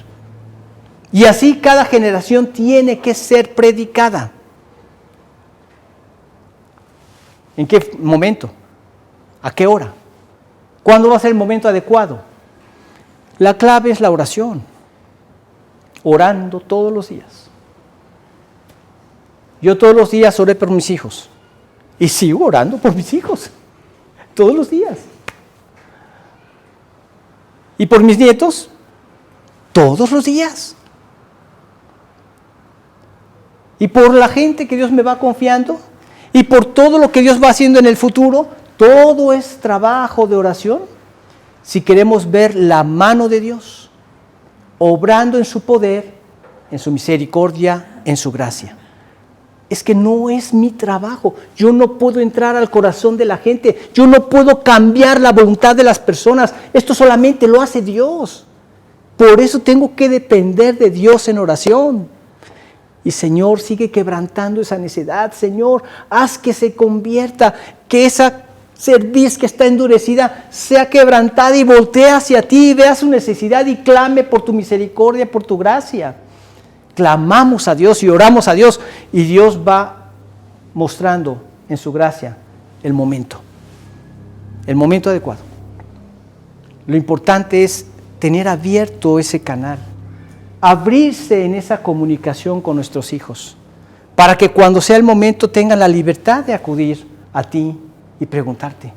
Y así cada generación tiene que ser predicada. ¿En qué momento? ¿A qué hora? ¿Cuándo va a ser el momento adecuado? La clave es la oración. Orando todos los días. Yo todos los días oré por mis hijos. Y sigo orando por mis hijos. Todos los días. Y por mis nietos, todos los días. Y por la gente que Dios me va confiando, y por todo lo que Dios va haciendo en el futuro, todo es trabajo de oración. Si queremos ver la mano de Dios, obrando en su poder, en su misericordia, en su gracia. Es que no es mi trabajo. Yo no puedo entrar al corazón de la gente. Yo no puedo cambiar la voluntad de las personas. Esto solamente lo hace Dios. Por eso tengo que depender de Dios en oración. Y Señor, sigue quebrantando esa necedad. Señor, haz que se convierta, que esa cerviz que está endurecida sea quebrantada y voltee hacia ti y vea su necesidad y clame por tu misericordia, por tu gracia. Clamamos a Dios y oramos a Dios y Dios va mostrando en su gracia el momento adecuado. Lo importante es tener abierto ese canal, abrirse en esa comunicación con nuestros hijos, para que cuando sea el momento tengan la libertad de acudir a ti y preguntarte.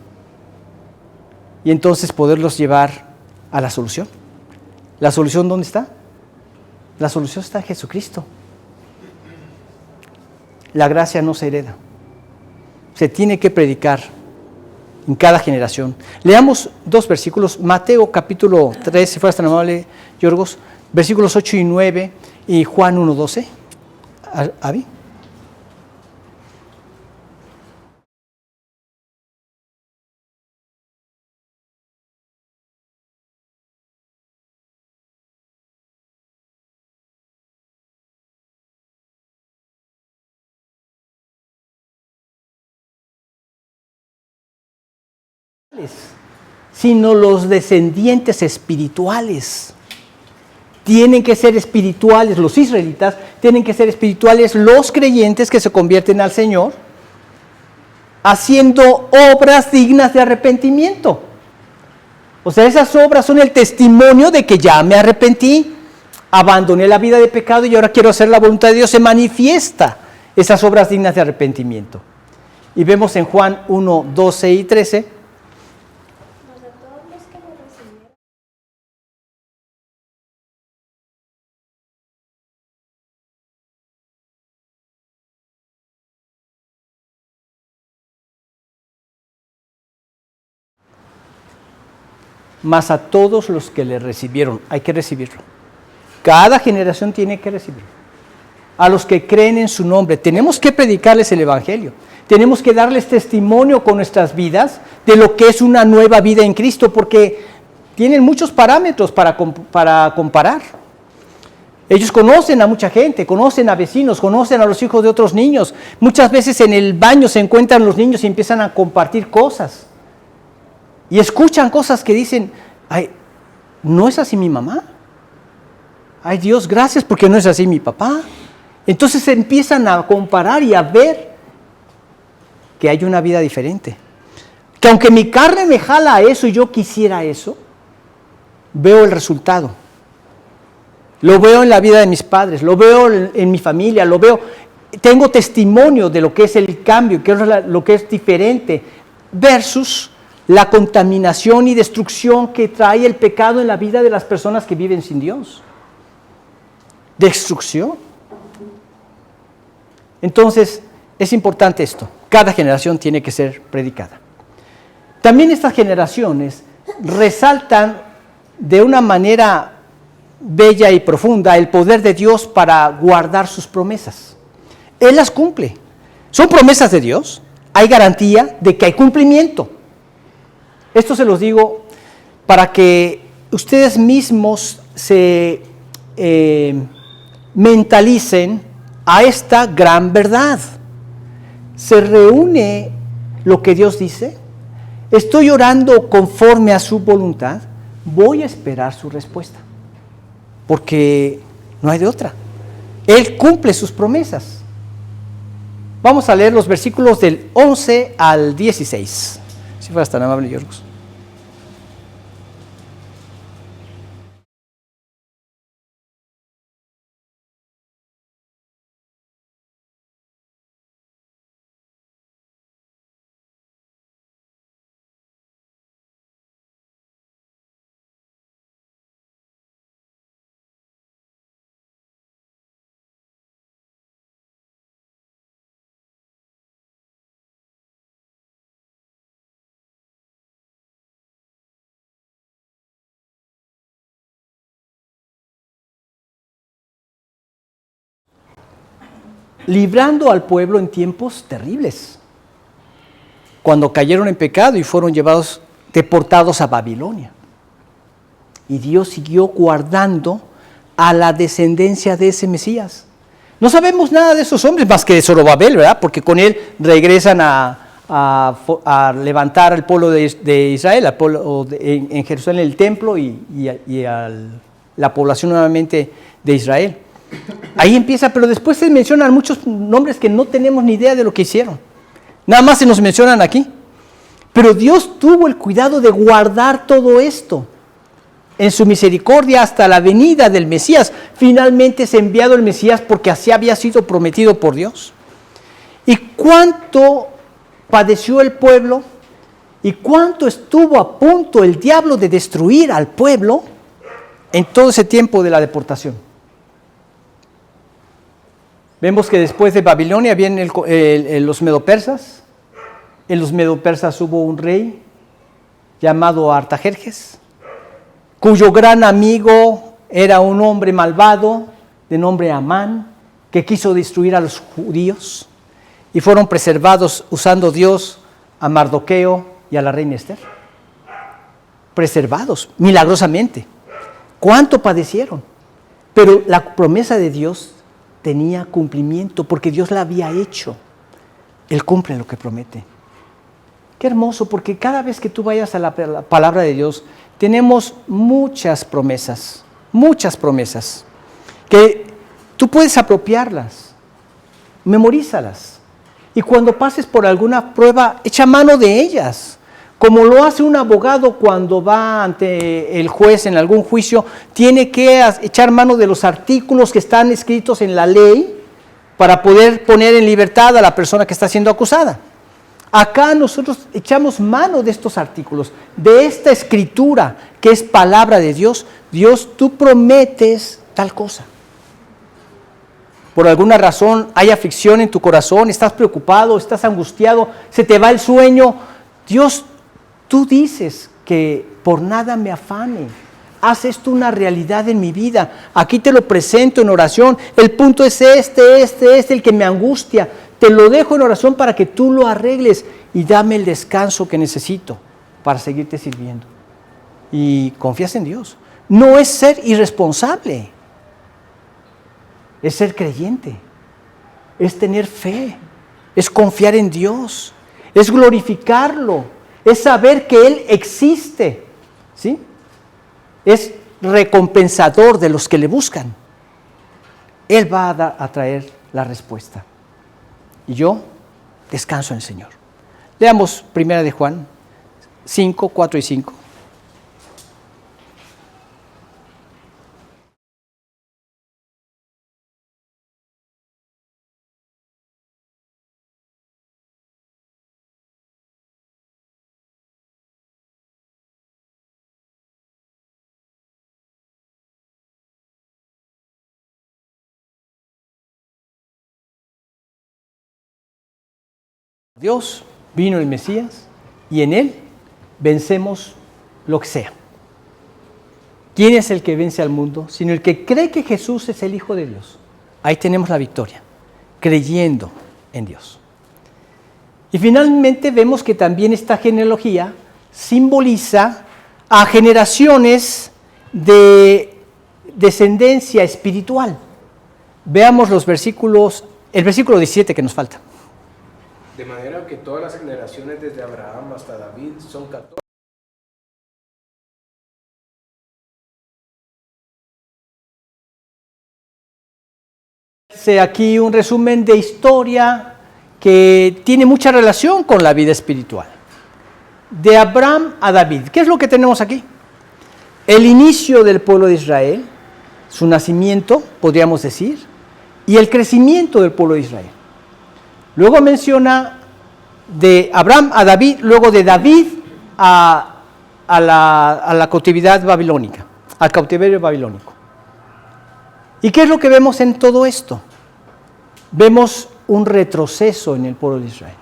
Y entonces poderlos llevar a la solución. ¿La solución dónde está? La solución está en Jesucristo. La gracia no se hereda. Se tiene que predicar en cada generación. Leamos 2 versículos. Mateo capítulo 3, si fueras tan amable, Yorgos, versículos 8 y 9, y Juan 1:12. ¿Avi? Sino los descendientes espirituales. Tienen que ser espirituales, los israelitas tienen que ser espirituales, los creyentes que se convierten al Señor, haciendo obras dignas de arrepentimiento. O sea, esas obras son el testimonio de que ya me arrepentí. abandoné la vida de pecado y ahora quiero hacer la voluntad de Dios, se manifiesta esas obras dignas de arrepentimiento. Y vemos en Juan 1, 12 y 13. Mas a todos los que le recibieron, hay que recibirlo. Cada generación tiene que recibirlo. A los que creen en su nombre, tenemos que predicarles el Evangelio. Tenemos que darles testimonio con nuestras vidas de lo que es una nueva vida en Cristo, porque tienen muchos parámetros para comparar. Ellos conocen a mucha gente, conocen a vecinos, conocen a los hijos de otros niños. Muchas veces en el baño se encuentran los niños y empiezan a compartir cosas. Y escuchan cosas que dicen, ay, ¿no es así mi mamá? Ay, Dios, gracias porque no es así mi papá. Entonces se empiezan a comparar y a ver que hay una vida diferente. Que aunque mi carne me jala a eso y yo quisiera eso, veo el resultado. Lo veo en la vida de mis padres, lo veo en mi familia, lo veo. Tengo testimonio de lo que es el cambio, que es lo que es diferente, versus la contaminación y destrucción que trae el pecado en la vida de las personas que viven sin Dios. Destrucción. Entonces, es importante esto. Cada generación tiene que ser predicada. También estas generaciones resaltan de una manera bella y profunda el poder de Dios para guardar sus promesas. Él las cumple. Son promesas de Dios. Hay garantía de que hay cumplimiento. Esto se los digo para que ustedes mismos se mentalicen a esta gran verdad. ¿Se reúne lo que Dios dice? ¿Estoy orando conforme a su voluntad? Voy a esperar su respuesta, porque no hay de otra. Él cumple sus promesas. Vamos a leer los versículos del 11 al 16. Si fueras tan amable, Yorgos. Librando al pueblo en tiempos terribles, cuando cayeron en pecado y fueron deportados a Babilonia. Y Dios siguió guardando a la descendencia de ese Mesías. No sabemos nada de esos hombres más que de Zorobabel, ¿verdad? Porque con él regresan a levantar al pueblo de Israel, al pueblo en Jerusalén, el templo y a la población nuevamente de Israel. Ahí empieza, pero después se mencionan muchos nombres que no tenemos ni idea de lo que hicieron. Nada más se nos mencionan aquí. Pero Dios tuvo el cuidado de guardar todo esto en su misericordia hasta la venida del Mesías. Finalmente es enviado el Mesías porque así había sido prometido por Dios. ¿Y cuánto padeció el pueblo? ¿Y cuánto estuvo a punto el diablo de destruir al pueblo en todo ese tiempo de la deportación? Vemos que después de Babilonia vienen los medopersas. En los medopersas hubo un rey llamado Artajerjes, cuyo gran amigo era un hombre malvado de nombre Amán, que quiso destruir a los judíos, y fueron preservados usando Dios a Mardoqueo y a la reina Esther. Preservados milagrosamente. ¿Cuánto padecieron? Pero la promesa de Dios tenía cumplimiento porque Dios la había hecho. Él cumple lo que promete. Qué hermoso, porque cada vez que tú vayas a la palabra de Dios, tenemos muchas promesas, que tú puedes apropiarlas, memorízalas. Y cuando pases por alguna prueba, echa mano de ellas. Como lo hace un abogado cuando va ante el juez en algún juicio, tiene que echar mano de los artículos que están escritos en la ley para poder poner en libertad a la persona que está siendo acusada. Acá nosotros echamos mano de estos artículos, de esta escritura que es palabra de Dios. Dios, tú prometes tal cosa. Por alguna razón hay aflicción en tu corazón, estás preocupado, estás angustiado, se te va el sueño. Dios, tú dices que por nada me afane. Haz esto una realidad en mi vida. Aquí te lo presento en oración. El punto es el que me angustia. Te lo dejo en oración para que tú lo arregles y dame el descanso que necesito para seguirte sirviendo. Y confías en Dios. No es ser irresponsable. Es ser creyente. Es tener fe. Es confiar en Dios. Es glorificarlo. Es saber que Él existe. ¿Sí? Es recompensador de los que le buscan. Él va a traer la respuesta. Y yo descanso en el Señor. Leamos 1 de Juan 5, 4 y 5. Dios, vino el Mesías y en Él vencemos lo que sea. ¿Quién es el que vence al mundo? Sino el que cree que Jesús es el Hijo de Dios. Ahí tenemos la victoria, creyendo en Dios. Y finalmente vemos que también esta genealogía simboliza a generaciones de descendencia espiritual. Veamos los versículos, el versículo 17 que nos falta. De manera que todas las generaciones desde Abraham hasta David son 14. Aquí un resumen de historia que tiene mucha relación con la vida espiritual. De Abraham a David. ¿Qué es lo que tenemos aquí? El inicio del pueblo de Israel, su nacimiento, podríamos decir, y el crecimiento del pueblo de Israel. Luego menciona de Abraham a David, luego de David a la cautividad babilónica, al cautiverio babilónico. ¿Y qué es lo que vemos en todo esto? Vemos un retroceso en el pueblo de Israel.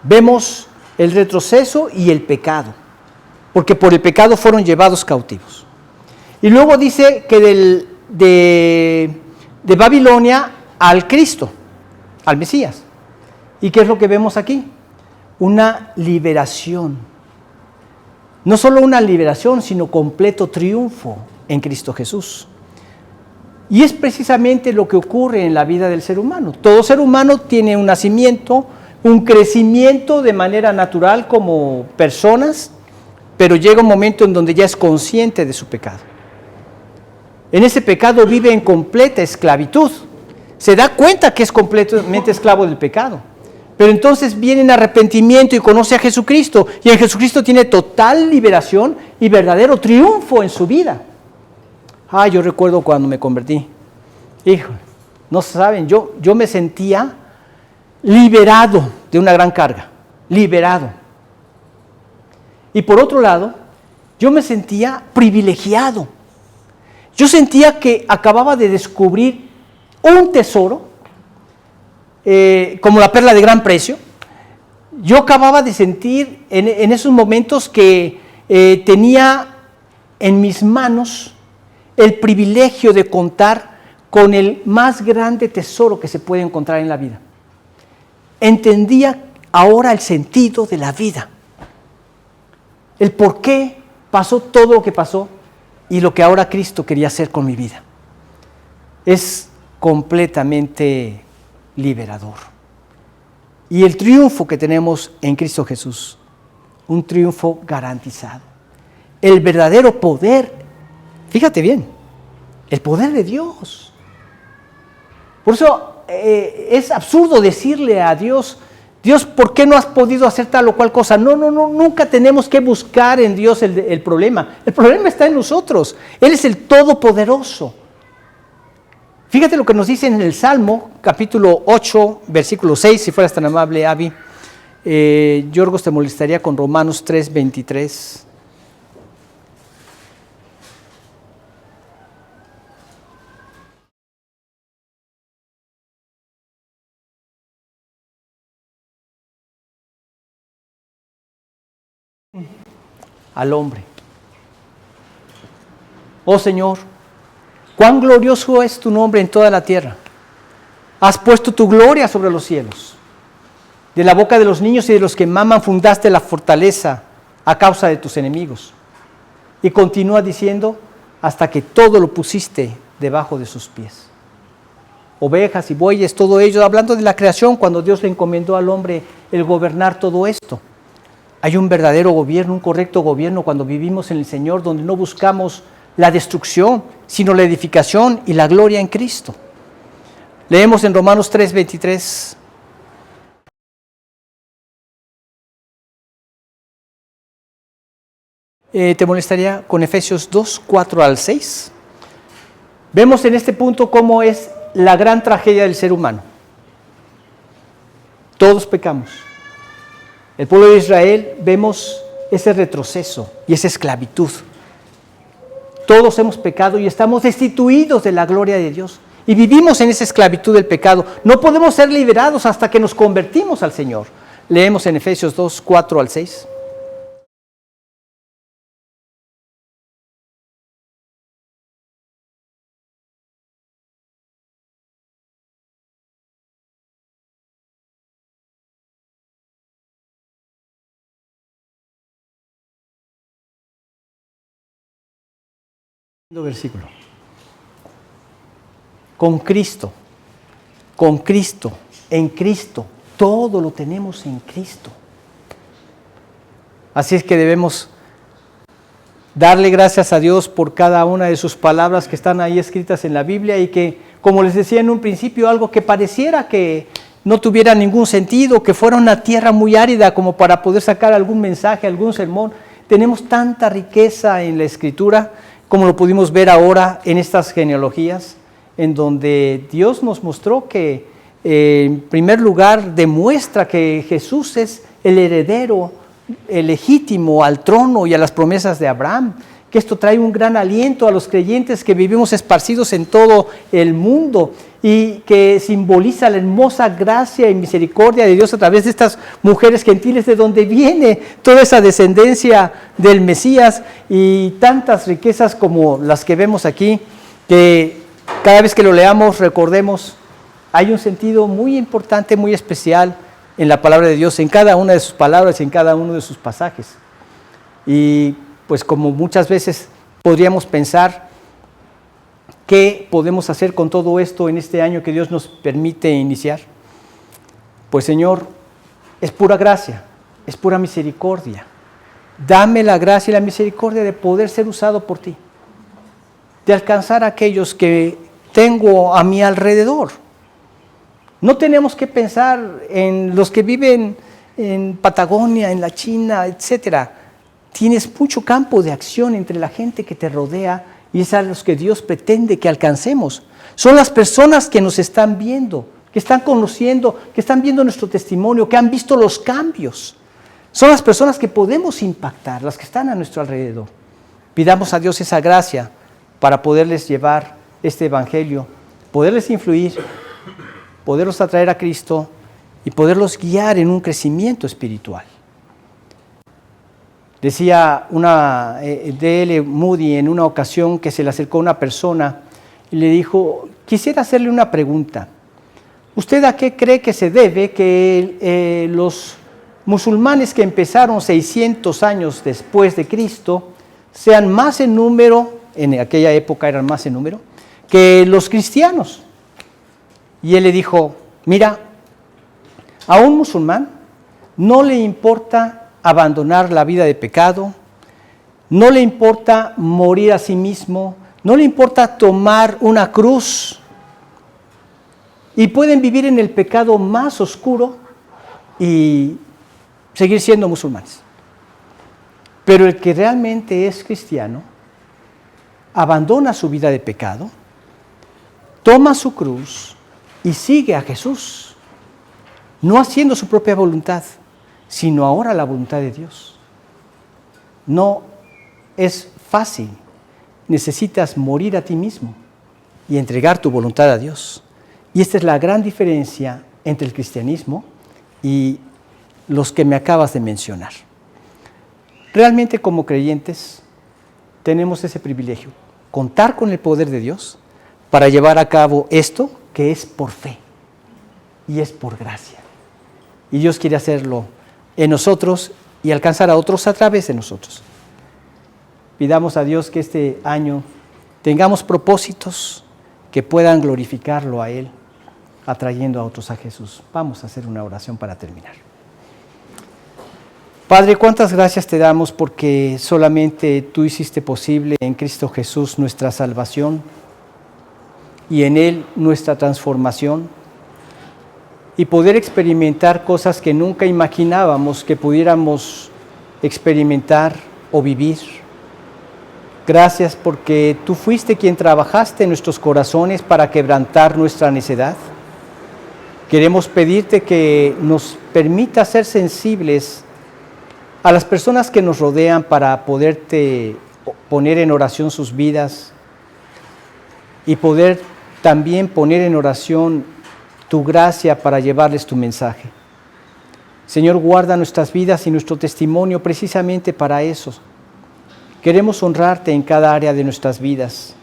Vemos el retroceso y el pecado, porque por el pecado fueron llevados cautivos. Y luego dice que de Babilonia al Cristo, al Mesías. ¿Y qué es lo que vemos aquí? Una liberación. No solo una liberación, sino completo triunfo en Cristo Jesús. Y es precisamente lo que ocurre en la vida del ser humano. Todo ser humano tiene un nacimiento, un crecimiento de manera natural como personas, pero llega un momento en donde ya es consciente de su pecado. En ese pecado vive en completa esclavitud. Se da cuenta que es completamente esclavo del pecado. Pero entonces viene en arrepentimiento y conoce a Jesucristo. Y en Jesucristo tiene total liberación y verdadero triunfo en su vida. Yo recuerdo cuando me convertí. Híjole, no saben, yo me sentía liberado de una gran carga. Liberado. Y por otro lado, yo me sentía privilegiado. Yo sentía que acababa de descubrir un tesoro, como la perla de gran precio. Yo acababa de sentir en esos momentos que tenía en mis manos el privilegio de contar con el más grande tesoro que se puede encontrar en la vida. Entendía ahora el sentido de la vida, el por qué pasó todo lo que pasó y lo que ahora Cristo quería hacer con mi vida. Es completamente liberador. Y el triunfo que tenemos en Cristo Jesús, un triunfo garantizado. El verdadero poder, fíjate bien, el poder de Dios. Por eso es absurdo decirle a Dios, Dios, ¿por qué no has podido hacer tal o cual cosa? No, nunca tenemos que buscar en Dios el problema. El problema está en nosotros. Él es el Todopoderoso. Fíjate lo que nos dice en el Salmo, capítulo 8, versículo 6, si fueras tan amable, Abby. Yorgos te molestaría con Romanos 3, 23. Al hombre. Oh Señor, cuán glorioso es tu nombre en toda la tierra. Has puesto tu gloria sobre los cielos. De la boca de los niños y de los que maman fundaste la fortaleza a causa de tus enemigos. Y continúa diciendo, hasta que todo lo pusiste debajo de sus pies. Ovejas y bueyes, todo ello, hablando de la creación, cuando Dios le encomendó al hombre el gobernar todo esto. Hay un verdadero gobierno, un correcto gobierno cuando vivimos en el Señor, donde no buscamos la destrucción, sino la edificación y la gloria en Cristo. Leemos en Romanos 3, 23. ¿Te molestaría con Efesios 2, 4 al 6? Vemos en este punto cómo es la gran tragedia del ser humano. Todos pecamos. El pueblo de Israel, vemos ese retroceso y esa esclavitud. Todos hemos pecado y estamos destituidos de la gloria de Dios. Y vivimos en esa esclavitud del pecado. No podemos ser liberados hasta que nos convertimos al Señor. Leemos en Efesios 2, 4 al 6. Versículo. Con Cristo, en Cristo, todo lo tenemos en Cristo. Así es que debemos darle gracias a Dios por cada una de sus palabras que están ahí escritas en la Biblia y que, como les decía en un principio, algo que pareciera que no tuviera ningún sentido, que fuera una tierra muy árida como para poder sacar algún mensaje, algún sermón. Tenemos tanta riqueza en la Escritura, como lo pudimos ver ahora en estas genealogías, en donde Dios nos mostró que, en primer lugar, demuestra que Jesús es el heredero, el legítimo al trono y a las promesas de Abraham, que esto trae un gran aliento a los creyentes que vivimos esparcidos en todo el mundo y que simboliza la hermosa gracia y misericordia de Dios a través de estas mujeres gentiles, de donde viene toda esa descendencia del Mesías y tantas riquezas como las que vemos aquí, que cada vez que lo leamos recordemos, hay un sentido muy importante, muy especial en la palabra de Dios, en cada una de sus palabras y en cada uno de sus pasajes. Y pues como muchas veces podríamos pensar, ¿qué podemos hacer con todo esto en este año que Dios nos permite iniciar? Pues Señor, es pura gracia, es pura misericordia. Dame la gracia y la misericordia de poder ser usado por ti, de alcanzar a aquellos que tengo a mi alrededor. No tenemos que pensar en los que viven en Patagonia, en la China, etcétera. Tienes mucho campo de acción entre la gente que te rodea y es a los que Dios pretende que alcancemos. Son las personas que nos están viendo, que están conociendo, que están viendo nuestro testimonio, que han visto los cambios. Son las personas que podemos impactar, las que están a nuestro alrededor. Pidamos a Dios esa gracia para poderles llevar este evangelio, poderles influir, poderlos atraer a Cristo y poderlos guiar en un crecimiento espiritual. Decía D.L. Moody en una ocasión que se le acercó una persona y le dijo, quisiera hacerle una pregunta. ¿Usted a qué cree que se debe que los musulmanes que empezaron 600 años después de Cristo sean más en número, en aquella época eran más en número, que los cristianos? Y él le dijo, mira, a un musulmán no le importa abandonar la vida de pecado, no le importa morir a sí mismo, no le importa tomar una cruz y pueden vivir en el pecado más oscuro y seguir siendo musulmanes. Pero el que realmente es cristiano abandona su vida de pecado, toma su cruz y sigue a Jesús, no haciendo su propia voluntad, sino ahora la voluntad de Dios. No es fácil, necesitas morir a ti mismo y entregar tu voluntad a Dios. Y esta es la gran diferencia entre el cristianismo y los que me acabas de mencionar. Realmente como creyentes tenemos ese privilegio, contar con el poder de Dios para llevar a cabo esto que es por fe y es por gracia. Y Dios quiere hacerlo en nosotros y alcanzar a otros a través de nosotros. Pidamos a Dios que este año tengamos propósitos que puedan glorificarlo a Él, atrayendo a otros a Jesús. Vamos a hacer una oración para terminar. Padre, cuántas gracias te damos porque solamente tú hiciste posible en Cristo Jesús nuestra salvación y en Él nuestra transformación y poder experimentar cosas que nunca imaginábamos que pudiéramos experimentar o vivir. Gracias porque tú fuiste quien trabajaste en nuestros corazones para quebrantar nuestra necedad. Queremos pedirte que nos permita ser sensibles a las personas que nos rodean para poderte poner en oración sus vidas y poder también poner en oración tu gracia para llevarles tu mensaje. Señor, guarda nuestras vidas y nuestro testimonio precisamente para eso. Queremos honrarte en cada área de nuestras vidas.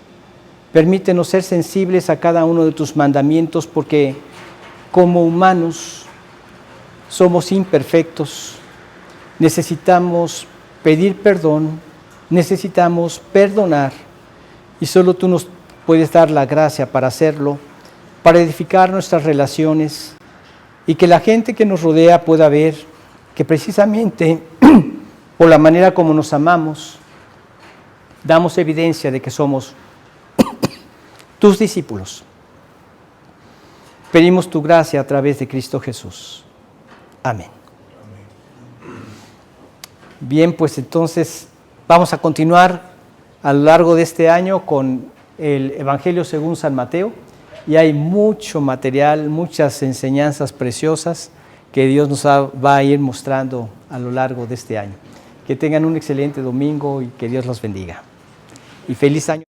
Permítenos ser sensibles a cada uno de tus mandamientos porque como humanos somos imperfectos. Necesitamos pedir perdón, necesitamos perdonar y solo tú nos puedes dar la gracia para hacerlo, para edificar nuestras relaciones y que la gente que nos rodea pueda ver que precisamente por la manera como nos amamos, damos evidencia de que somos tus discípulos. Pedimos tu gracia a través de Cristo Jesús. Amén. Bien, pues entonces vamos a continuar a lo largo de este año con el Evangelio según San Mateo y hay mucho material, muchas enseñanzas preciosas que Dios nos va a ir mostrando a lo largo de este año. Que tengan un excelente domingo y que Dios los bendiga. Y feliz año.